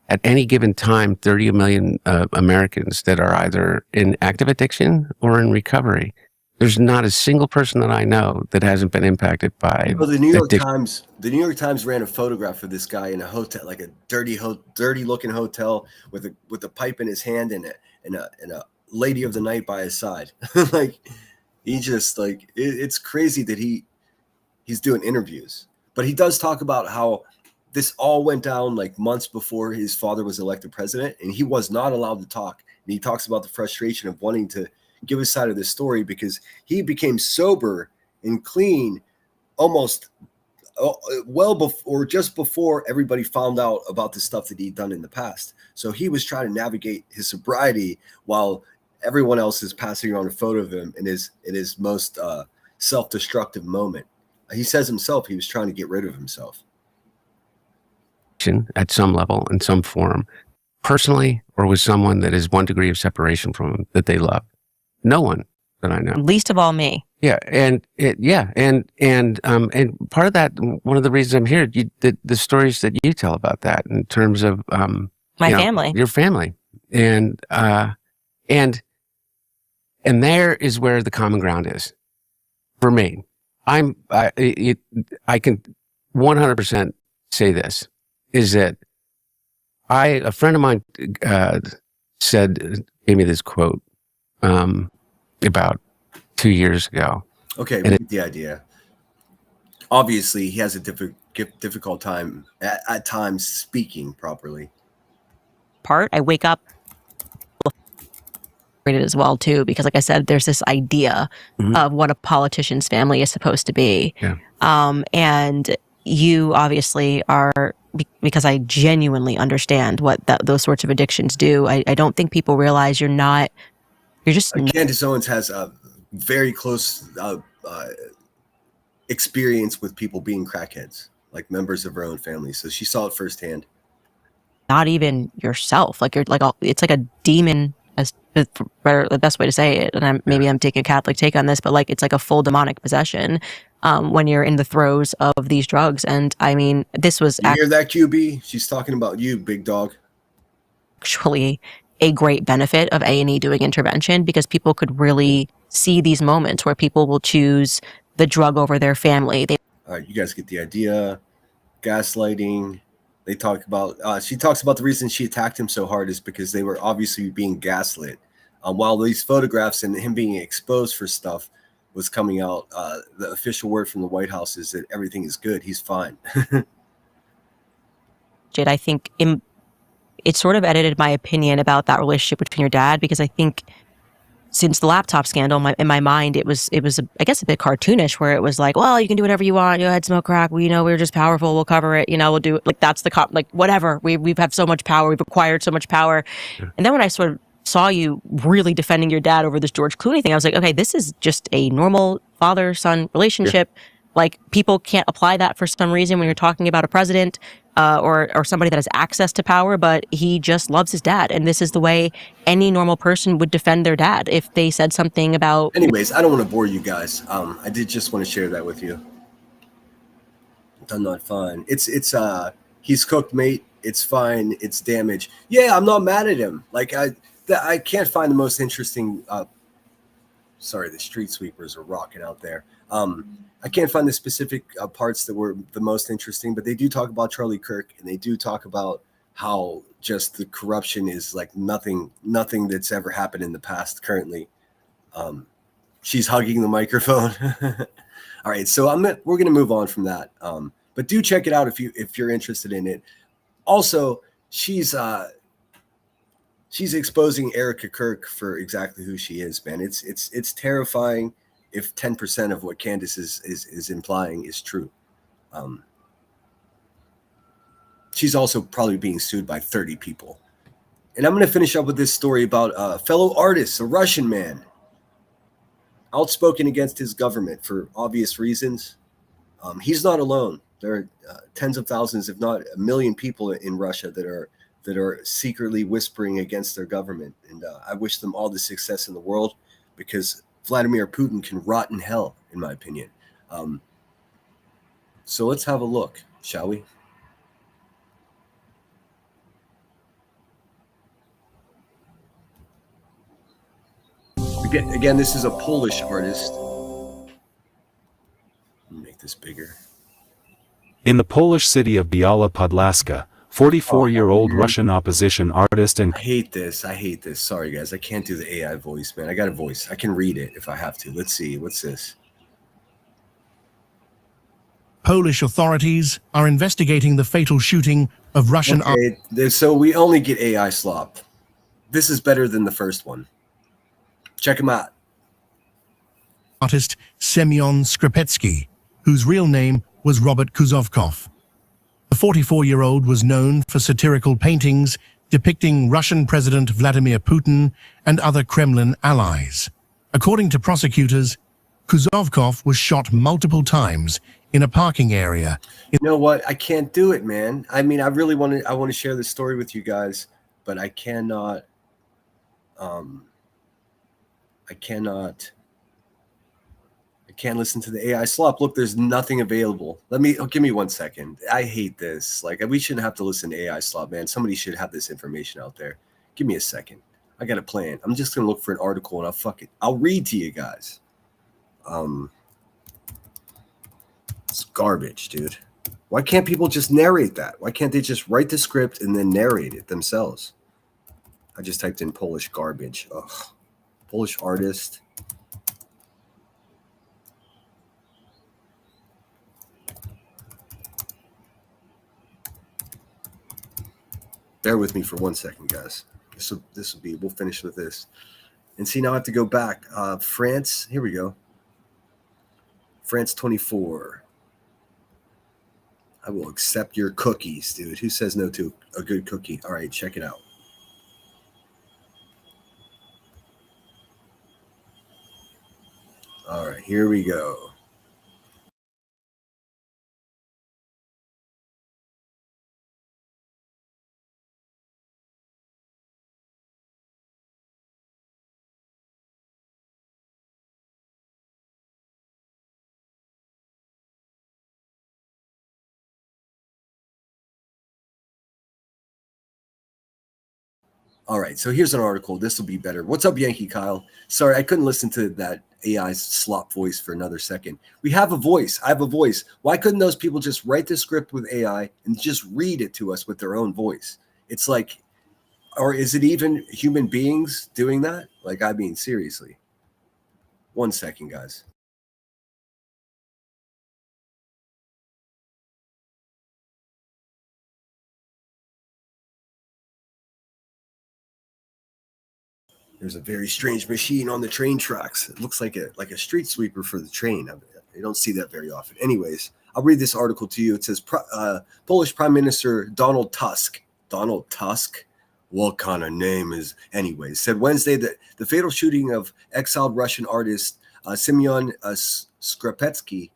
At any given time, 30 million Americans that are either in active addiction or in recovery. There's not a single person that I know that hasn't been impacted by. Well, the New York Times ran a photograph of this guy in a hotel, like a dirty looking hotel with a pipe in his hand and a lady of the night by his side. Like, he just, like, it's crazy that he's doing interviews, but he does talk about how this all went down like months before his father was elected president, and he was not allowed to talk. And he talks about the frustration of wanting to give his side of the story because he became sober and clean almost well before, or just before everybody found out about the stuff that he'd done in the past. So he was trying to navigate his sobriety while everyone else is passing around a photo of him in his most self-destructive moment. He says himself he was trying to get rid of himself. At some level, in some form, personally, or with someone that is 1 degree of separation from them that they love. No one that I know. Least of all me. Yeah, and part of that, one of the reasons I'm here, the stories that you tell about that in terms of my family, your family, and there is where the common ground is for me. I can 100% say this is that a friend of mine gave me this quote about 2 years ago. Okay, we get the idea. Obviously, he has a difficult time at times speaking properly. I wake up as well too, because like I said, there's this idea of what a politician's family is supposed to be. Yeah. And you obviously are, because I genuinely understand what those sorts of addictions do. I don't think people realize you're just... Candace Owens has a very close experience with people being crackheads, like members of her own family. So she saw it firsthand. Not even yourself. Like, you're like, it's like a demon, as the best way to say it. And maybe I'm taking a Catholic take on this, but like, it's like a full demonic possession when you're in the throes of these drugs. And I mean, this was... You hear that, QB? She's talking about you, big dog. Actually a great benefit of A&E doing intervention, because people could really see these moments where people will choose the drug over their family. All right, you guys get the idea. Gaslighting. They talk about. She talks about the reason she attacked him so hard is because they were obviously being gaslit. While these photographs and him being exposed for stuff was coming out, the official word from the White House is that everything is good. He's fine. Jade, I think it sort of edited my opinion about that relationship between your dad, because I think since the laptop scandal, in my mind, it was I guess a bit cartoonish, where it was like, well, you can do whatever you want. Go ahead, smoke crack. We know we're just powerful. We'll cover it. We'll do it. Like, that's the like whatever. We've had so much power. We've acquired so much power. Yeah. And then when I sort of saw you really defending your dad over this George Clooney thing, I was like, okay, this is just a normal father-son relationship. Yeah. Like, people can't apply that for some reason when you're talking about a president or somebody that has access to power, but he just loves his dad. And this is the way any normal person would defend their dad if they said something about... Anyways, I don't want to bore you guys. I did just want to share that with you. I'm not fine. He's cooked, mate. It's fine. It's damage. Yeah, I'm not mad at him. Like, I can't find the most interesting... sorry, the street sweepers are rocking out there. I can't find the specific parts that were the most interesting, but they do talk about Charlie Kirk, and they do talk about how just the corruption is like nothing that's ever happened in the past currently. She's hugging the microphone. All right, so we're going to move on from that. But do check it out if you're interested in it. Also, she's exposing Erica Kirk for exactly who she is, man. It's terrifying if 10% of what Candace is implying is true. She's also probably being sued by 30 people. And I'm going to finish up with this story about a fellow artist, a Russian man, outspoken against his government for obvious reasons. He's not alone. There are tens of thousands, if not a million people in Russia that are secretly whispering against their government. And I wish them all the success in the world, because Vladimir Putin can rot in hell, in my opinion. So let's have a look, shall we? Again, this is a Polish artist. Make this bigger. In the Polish city of Biała Podlaska, 44-year-old Russian opposition artist and... I hate this. Sorry, guys. I can't do the AI voice, man. I got a voice. I can read it if I have to. Let's see. What's this? Polish authorities are investigating the fatal shooting of Russian... Okay, so we only get AI slop. This is better than the first one. Check him out. Artist Semyon Skripetsky, whose real name was Robert Kuzovkov. The 44-year-old was known for satirical paintings depicting Russian President Vladimir Putin and other Kremlin allies. According to prosecutors, Kuzovkov was shot multiple times in a parking area. You know what? I can't do it, man. I mean, I want to share this story with you guys, but I cannot. I can't listen to the AI slop. Look, there's nothing available. Give me 1 second. I hate this. Like, we shouldn't have to listen to AI slop, man. Somebody should have this information out there. Give me a second. I got a plan. I'm just going to look for an article and I'll read to you guys. It's garbage, dude. Why can't people just narrate that? Why can't they just write the script and then narrate it themselves? I just typed in Polish garbage. Ugh. Polish artist. Bear with me for 1 second, guys. We'll finish with this. And see, now I have to go back. France, here we go. France 24. I will accept your cookies, dude. Who says no to a good cookie? All right, check it out. All right, here we go. All right, so here's an article. This will be better. What's up, Yankee Kyle? Sorry, I couldn't listen to that AI's slop voice for another second. We have a voice. I have a voice. Why couldn't those people just write the script with AI and just read it to us with their own voice? It's like, or is it even human beings doing that? Like, I mean, seriously. 1 second, guys. There's a very strange machine on the train tracks. It looks like a street sweeper for the train. You don't see that very often. Anyways, I'll read this article to you. It says Polish Prime Minister Donald Tusk. Donald Tusk? What kind of name is anyways? Said Wednesday that the fatal shooting of exiled Russian artist Semyon Skrapetsky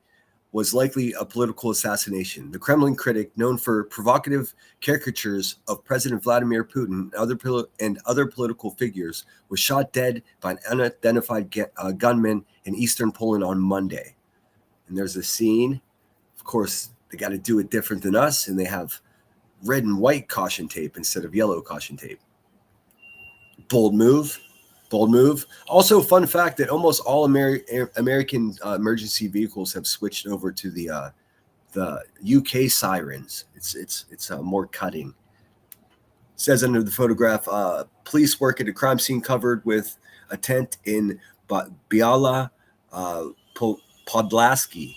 was likely a political assassination. The Kremlin critic, known for provocative caricatures of President Vladimir Putin and other political figures, was shot dead by an unidentified gunman in eastern Poland on Monday. And there's a scene. Of course, they got to do it different than us, and they have red and white caution tape instead of yellow caution tape. Bold move. Bold move. Also, fun fact that almost all American emergency vehicles have switched over to the UK sirens. It's more cutting. It says under the photograph, police work at a crime scene covered with a tent in Biała Podlaski,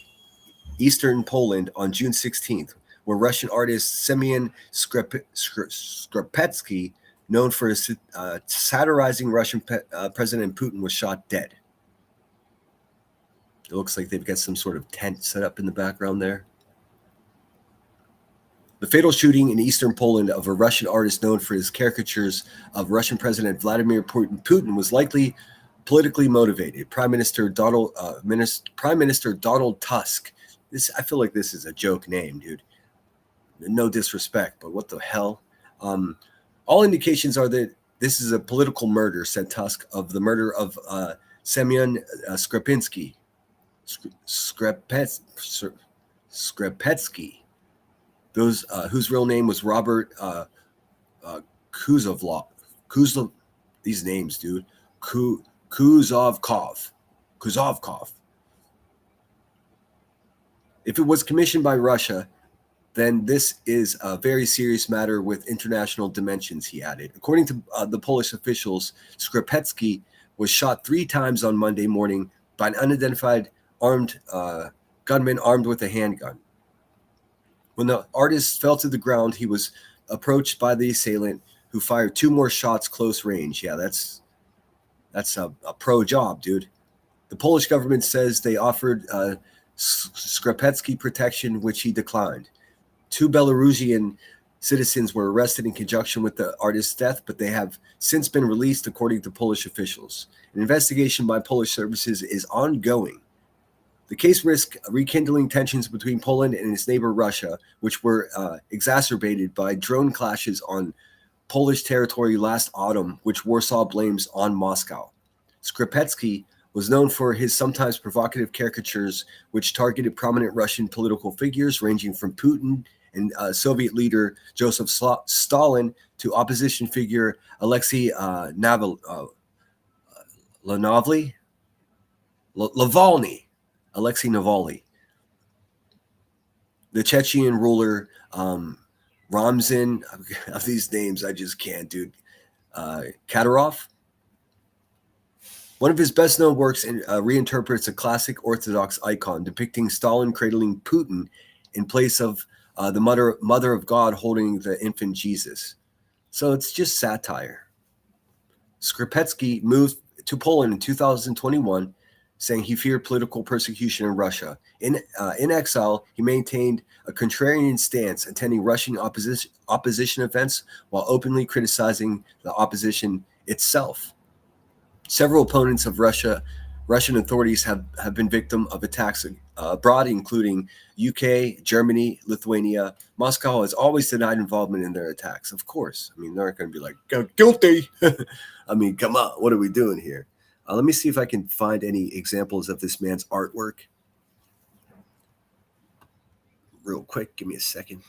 eastern Poland, on June 16th, where Russian artist Semyon Skrapetsky, known for satirizing Russian President Putin, was shot dead. It looks like they've got some sort of tent set up in the background there. The fatal shooting in eastern Poland of a Russian artist known for his caricatures of Russian President Vladimir Putin was likely politically motivated. Prime Minister Donald Tusk. I feel like this is a joke name, dude. No disrespect, but what the hell? All indications are that this is a political murder, said Tusk, of the murder of Semyon Skrapetsky. Those whose real name was Robert Kuzovkov. These names, dude. Kuzovkov. If it was commissioned by Russia, then this is a very serious matter with international dimensions, he added. According to the Polish officials, Skrapetsky was shot 3 times on Monday morning by an unidentified armed gunman armed with a handgun. When the artist fell to the ground, he was approached by the assailant, who fired 2 more shots close range. Yeah, that's a pro job, dude. The Polish government says they offered Skrapetsky protection, which he declined. 2 Belarusian citizens were arrested in conjunction with the artist's death, but they have since been released, according to Polish officials. An investigation by Polish services is ongoing. The case risks rekindling tensions between Poland and its neighbor Russia, which were exacerbated by drone clashes on Polish territory last autumn, which Warsaw blames on Moscow. Skrapetsky was known for his sometimes provocative caricatures, which targeted prominent Russian political figures ranging from Putin and Soviet leader Joseph Stalin to opposition figure Alexei Navalny. The Chechen ruler Ramzan, of these names I just can't, dude. Kadyrov. One of his best-known works reinterprets a classic Orthodox icon depicting Stalin cradling Putin in place of the Mother of God holding the infant Jesus. So it's just satire. Skrapetsky moved to Poland in 2021, saying he feared political persecution in Russia. In exile, he maintained a contrarian stance, attending Russian opposition events while openly criticizing the opposition itself. Several opponents of Russian authorities have been victim of attacks abroad, including UK, Germany, Lithuania. Moscow has always denied involvement in their attacks. Of course. I mean, they're not going to be like, guilty. I mean, come on. What are we doing here? Let me see if I can find any examples of this man's artwork. Real quick. Give me a second.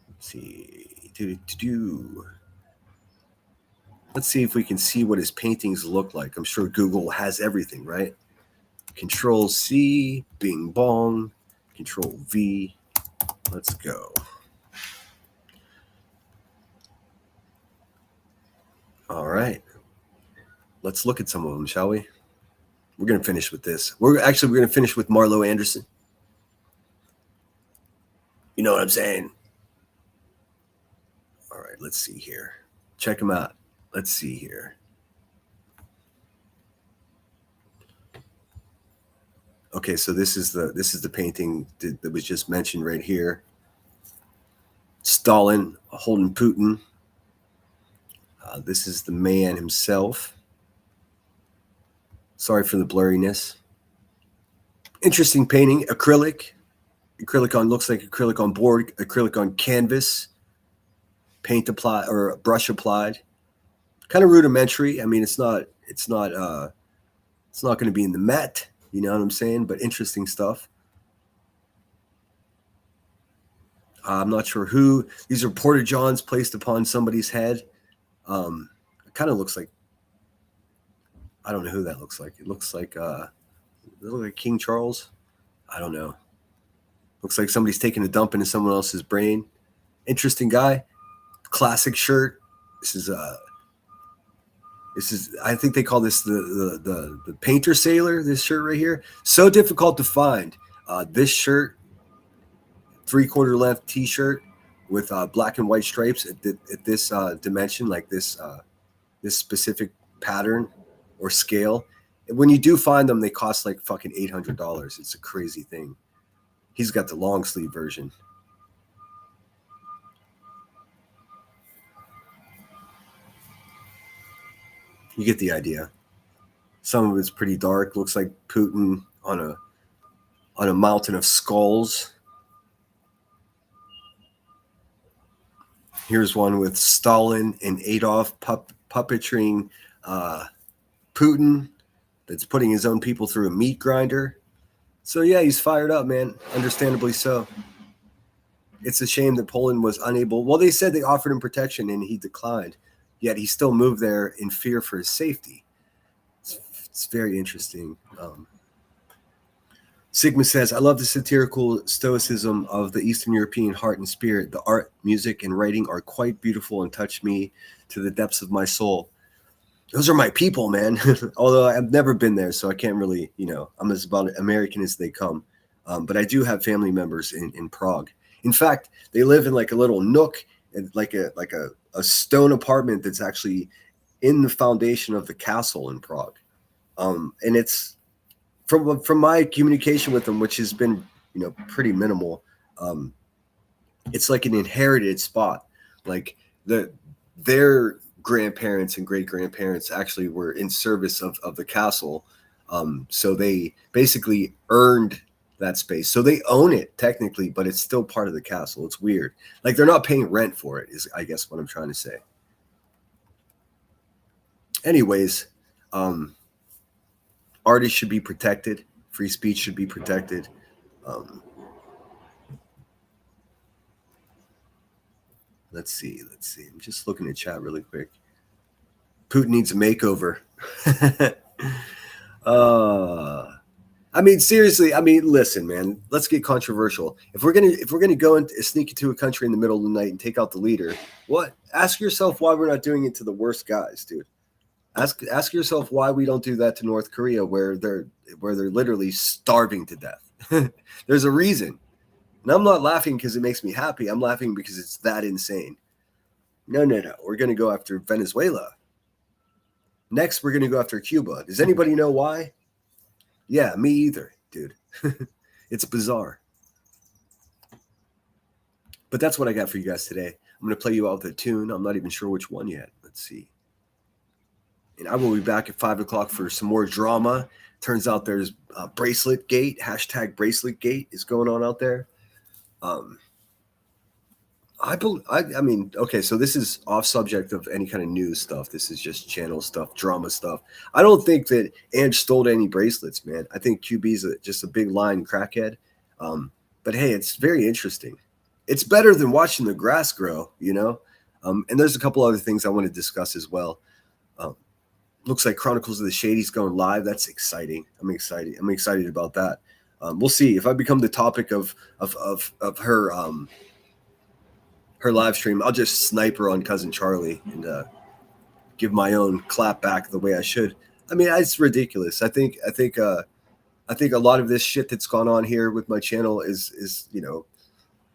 Let's see. Let's see if we can see what his paintings look like. I'm sure Google has everything, right? Control C, bing bong, Control V. Let's go. All right. Let's look at some of them, shall we? We're going to finish with this. We're going to finish with Marlo Anderson. You know what I'm saying? All right, let's see here. Check him out. Let's see here. Okay, so this is the painting that was just mentioned right here. Stalin holding Putin. This is the man himself. Sorry for the blurriness. Interesting painting. Acrylic on, looks like acrylic on board, acrylic on canvas. Paint applied or brush applied. Kind of rudimentary. I mean, it's not going to be in the Met. You know what I'm saying? But interesting stuff. I'm not sure who. These are porta johns placed upon somebody's head. It kind of looks like, I don't know who that looks like. It looks like King Charles. I don't know. Looks like somebody's taking a dump into someone else's brain. Interesting guy. Classic shirt. This is I think they call this the painter sailor, this shirt right here. So difficult to find. This shirt, 3/4 length t-shirt with black and white stripes at this dimension, like this specific pattern or scale. And when you do find them, they cost like fucking $800. It's a crazy thing. He's got the long sleeve version. You get the idea. Some of it's pretty dark. Looks like Putin on a mountain of skulls. Here's one with Stalin and Adolf puppeteering Putin that's putting his own people through a meat grinder. So yeah, he's fired up, man. Understandably so. It's a shame that Poland was unable. Well, they said they offered him protection and he declined. Yet he still moved there in fear for his safety. It's very interesting. Sigma says, I love the satirical stoicism of the Eastern European heart and spirit. The art, music, and writing are quite beautiful and touch me to the depths of my soul. Those are my people, man. Although I've never been there, so I can't really, I'm as about American as they come. But I do have family members in Prague. In fact, they live in like a little nook, like a stone apartment that's actually in the foundation of the castle in Prague. And it's from my communication with them, which has been, pretty minimal. It's like an inherited spot. Like their grandparents and great grandparents actually were in service of the castle. So they basically earned that space. So they own it technically, but it's still part of the castle. It's weird. Like they're not paying rent for it, is I guess what I'm trying to say. Anyways, artists should be protected. Free speech should be protected. Let's see. I'm just looking at chat really quick. Putin needs a makeover. I mean, seriously. I mean, listen, man. Let's get controversial. If we're gonna go and sneak into a country in the middle of the night and take out the leader, what? Ask yourself why we're not doing it to the worst guys, dude. Ask yourself why we don't do that to North Korea, where they're literally starving to death. There's a reason, and I'm not laughing because it makes me happy. I'm laughing because it's that insane. No. We're gonna go after Venezuela. Next, we're gonna go after Cuba. Does anybody know why? Yeah, me either, dude. It's bizarre. But that's what I got for you guys today. I'm going to play you out with a tune. I'm not even sure which one yet. Let's see. And I will be back at 5 o'clock for some more drama. Turns out there's Bracelet Gate. Hashtag Bracelet Gate is going on out there. I mean, okay, so this is off subject of any kind of news stuff. This is just channel stuff, drama stuff. I don't think that Ange stole any bracelets, man. I think QB's just a big lying crackhead. But hey, it's very interesting. It's better than watching the grass grow, And there's a couple other things I want to discuss as well. Looks like Chronicles of the Shady's going live. That's exciting. I'm excited about that. We'll see if I become the topic of her her live stream. I'll just snipe her on Cousin Charlie and give my own clap back the way I should. I mean, it's ridiculous. I think a lot of this shit that's gone on here with my channel is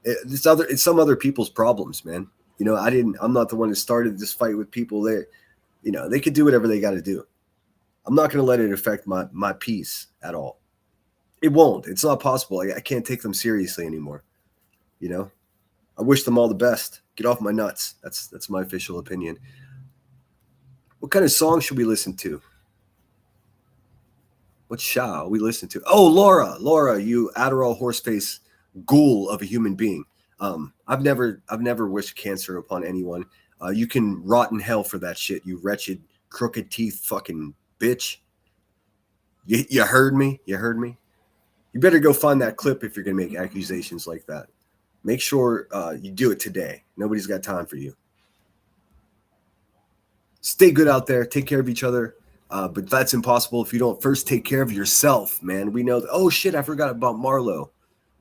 it's some other people's problems, man. I'm not the one that started this fight with people. They could do whatever they got to do. I'm not going to let it affect my peace at all. It won't. It's not possible. I can't take them seriously anymore. I wish them all the best. Get off my nuts. That's my official opinion. What kind of song should we listen to? What shall we listen to? Oh, Laura, you Adderall horseface ghoul of a human being. I've never wished cancer upon anyone. You can rot in hell for that shit, you wretched, crooked teeth fucking bitch. You heard me? You heard me? You better go find that clip if you're going to make accusations like that. Make sure you do it today. Nobody's got time for you. Stay good out there. Take care of each other. But that's impossible if you don't first take care of yourself, man. We know that. Oh, shit, I forgot about Marlo.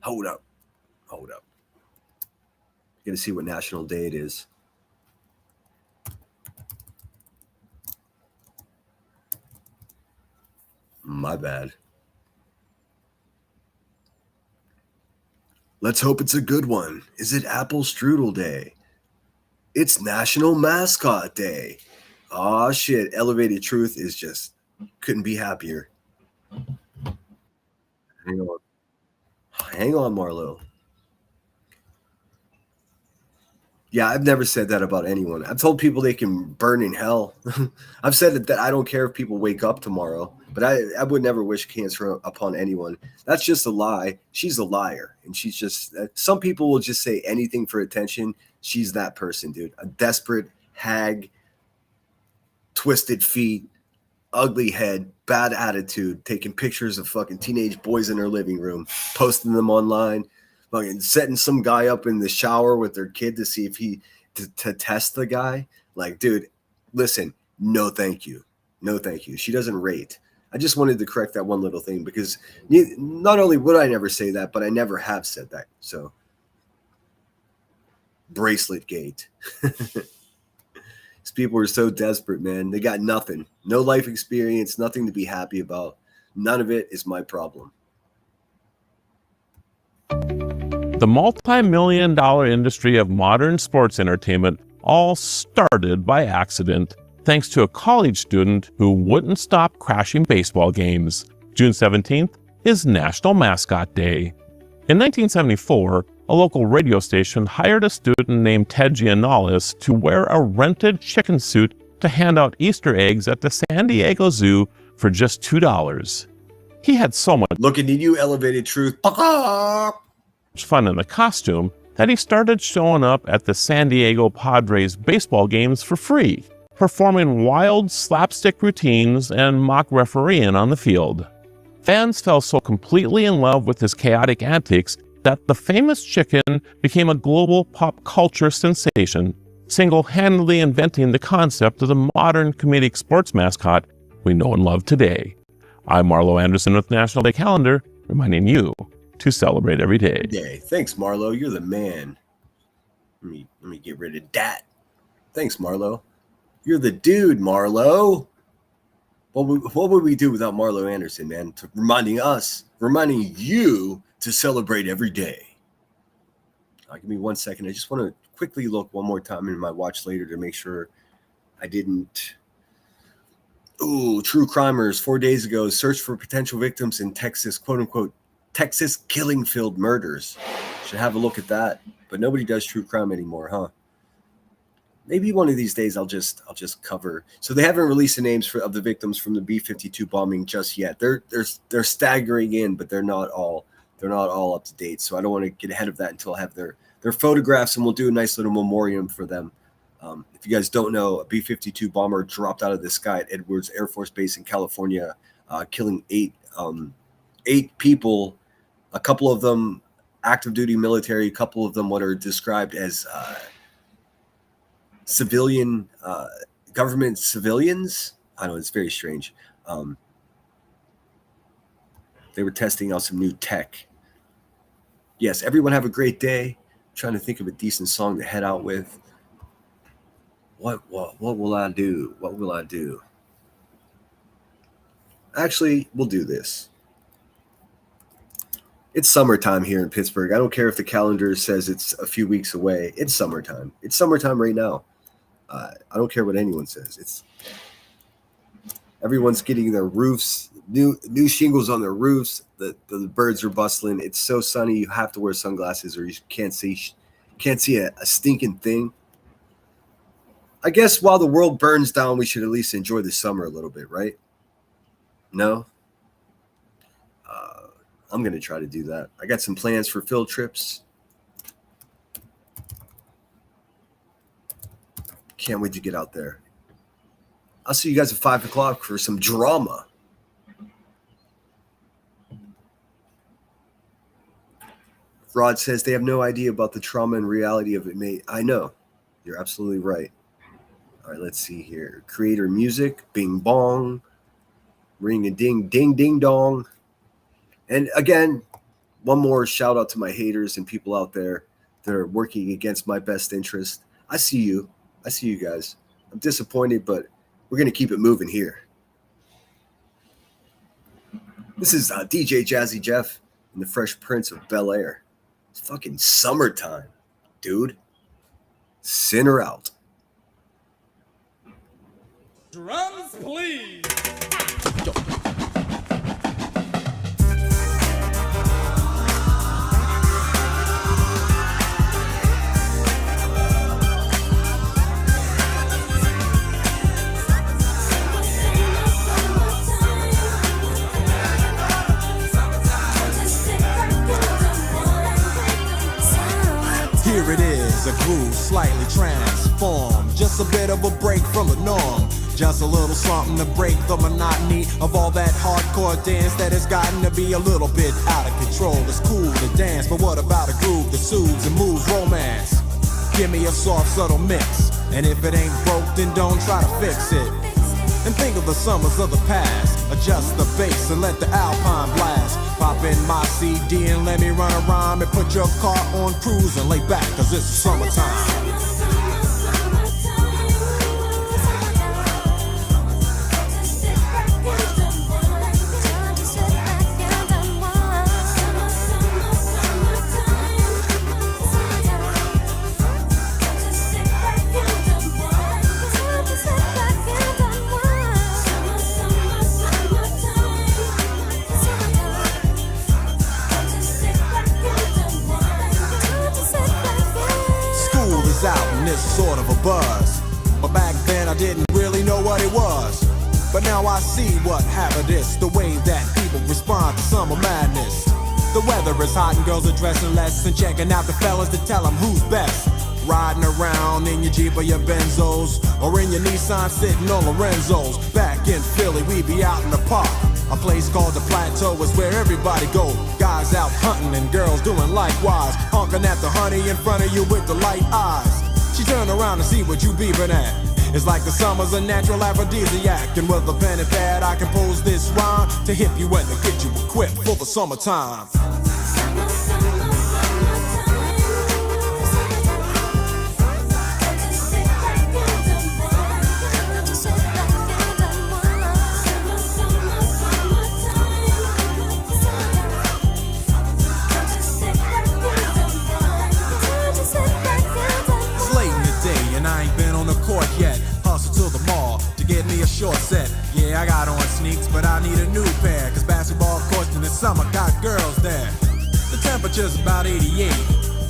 Hold up. You got to see what national day it is. My bad. Let's hope it's a good one. Is it Apple Strudel Day? It's National Mascot Day. Aw, shit. Elevated Truth is just couldn't be happier. Hang on, Marlo. Yeah, I've never said that about anyone. I've told people they can burn in hell. I've said that I don't care if people wake up tomorrow, but I would never wish cancer upon anyone. That's just a lie. She's a liar. And she's just, some people will just say anything for attention. She's that person, dude. A desperate hag, twisted feet, ugly head, bad attitude, taking pictures of fucking teenage boys in her living room, posting them online. Fucking setting some guy up in the shower with their kid to see if to test the guy. Like, dude, listen, no thank you. She doesn't rate. I just wanted to correct that one little thing because not only would I never say that, but I never have said that. So, bracelet gate. These people are so desperate, man. They got nothing, no life experience, nothing to be happy about. None of it is my problem. The multi-million-dollar industry of modern sports entertainment all started by accident, thanks to a college student who wouldn't stop crashing baseball games. June 17th is National Mascot Day. In 1974, a local radio station hired a student named Ted Giannalis to wear a rented chicken suit to hand out Easter eggs at the San Diego Zoo for just $2. He had so much looking at you, Elevated Truth, fun in the costume that he started showing up at the San Diego Padres baseball games for free, performing wild slapstick routines and mock refereeing on the field. Fans fell so completely in love with his chaotic antics that the famous chicken became a global pop culture sensation, single-handedly inventing the concept of the modern comedic sports mascot we know and love today. I'm Marlo Anderson with National Day Calendar, reminding you to celebrate every day. Thanks, Marlo. You're the man. Let me get rid of that. Thanks, Marlo. You're the dude, Marlo. What would we do without Marlo Anderson, man? Reminding you to celebrate every day. Give me 1 second. I just want to quickly look one more time in my watch later to make sure I didn't. Ooh, true crimers 4 days ago searched for potential victims in Texas, quote unquote, Texas killing-filled murders. Should have a look at that. But nobody does true crime anymore, huh? Maybe one of these days I'll just cover. So they haven't released the names of the victims from the B-52 bombing just yet. They're staggering in, but they're not all up to date. So I don't want to get ahead of that until I have their photographs, and we'll do a nice little memoriam for them. If you guys don't know, a B-52 bomber dropped out of the sky at Edwards Air Force Base in California, killing eight people. A couple of them active duty military, a couple of them what are described as civilian government civilians. I know, it's very strange. They were testing out some new tech. Yes, everyone have a great day. I'm trying to think of a decent song to head out with. What will I do? What will I do? Actually, we'll do this. It's summertime here in Pittsburgh. I don't care if the calendar says it's a few weeks away. It's summertime. It's summertime right now. I don't care what anyone says. Everyone's getting their roofs, new shingles on their roofs. The birds are bustling. It's so sunny. You have to wear sunglasses, or you can't see a stinking thing. I guess while the world burns down, we should at least enjoy the summer a little bit, right? No? I'm going to try to do that. I got some plans for field trips. Can't wait to get out there. I'll see you guys at 5 o'clock for some drama. Rod says they have no idea about the trauma and reality of it. I know. You're absolutely right. All right, let's see here. Creator music, bing bong, ring a ding, ding, ding dong. And again, one more shout out to my haters and people out there that are working against my best interest. I see you. I see you guys. I'm disappointed, but we're going to keep it moving here. This is DJ Jazzy Jeff and the Fresh Prince of Bel-Air. It's fucking summertime, dude. Sinner out. Drums, please. Here it is, a groove slightly transformed. Just a bit of a break from the norm. Just a little something to break the monotony of all that hardcore dance that has gotten to be a little bit out of control. It's cool to dance, but what about a groove that soothes and moves romance? Give me a soft, subtle mix, and if it ain't broke, then don't try to fix it. And think of the summers of the past. Adjust the bass and let the alpine blast. Pop in my CD and let me run a rhyme and put your car on cruise and lay back, cause it's summertime. Sort of a buzz, but back then I didn't really know what it was. But now I see what happened is the way that people respond to summer madness. The weather is hot and girls are dressing less and checking out the fellas to tell them who's best. Riding around in your Jeep or your Benzos, or in your Nissan sitting on Lorenzo's. Back in Philly, we be out in the park. A place called the Plateau is where everybody go. Guys out hunting and girls doing likewise. Honking at the honey in front of you with the light eyes. She turn around to see what you beeping at. It's like the summer's a natural aphrodisiac. And with a pen and pad I compose this rhyme to hip you and to get you equipped for the summertime. Yet, hustle to the mall to get me a short set. Yeah, I got on sneaks, but I need a new pair, cause basketball courts in the summer got girls there. The temperature's about 88.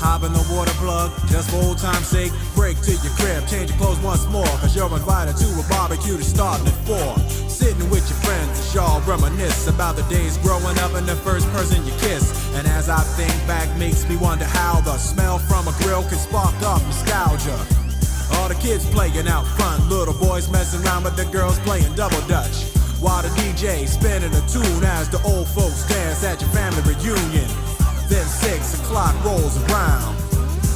Hop in the water plug, just for old time's sake. Break to your crib, change your clothes once more, cause you're invited to a barbecue that's starting at 4. Sitting with your friends as y'all reminisce about the days growing up and the first person you kiss. And as I think back, makes me wonder how the smell from a grill can spark up nostalgia. All the kids playing out front, little boys messing around with the girls playing double dutch. While the DJ spinning a tune as the old folks dance at your family reunion. Then 6 o'clock rolls around.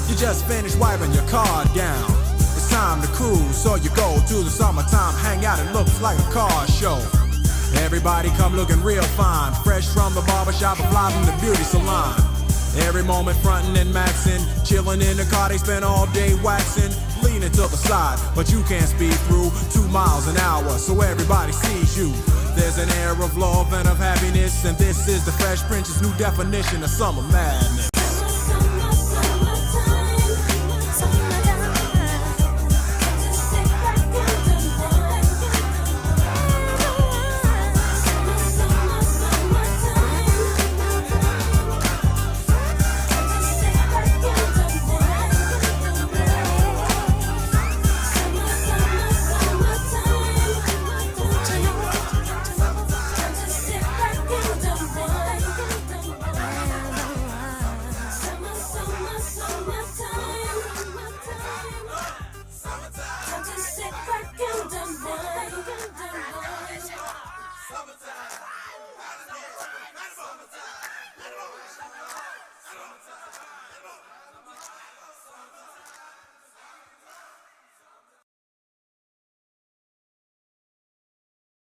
You just finished wiping your car down. It's it's time to cruise. So you go to the summertime hangout, it looks like a car show. Everybody come looking real fine, fresh from the barbershop or fly from the beauty salon. Every moment frontin' and maxin', chillin' in the car, they spend all day waxin', leaning to the side, but you can't speed through 2 miles an hour, so everybody sees you. There's an air of love and of happiness, and this is the Fresh Prince's new definition of summer madness.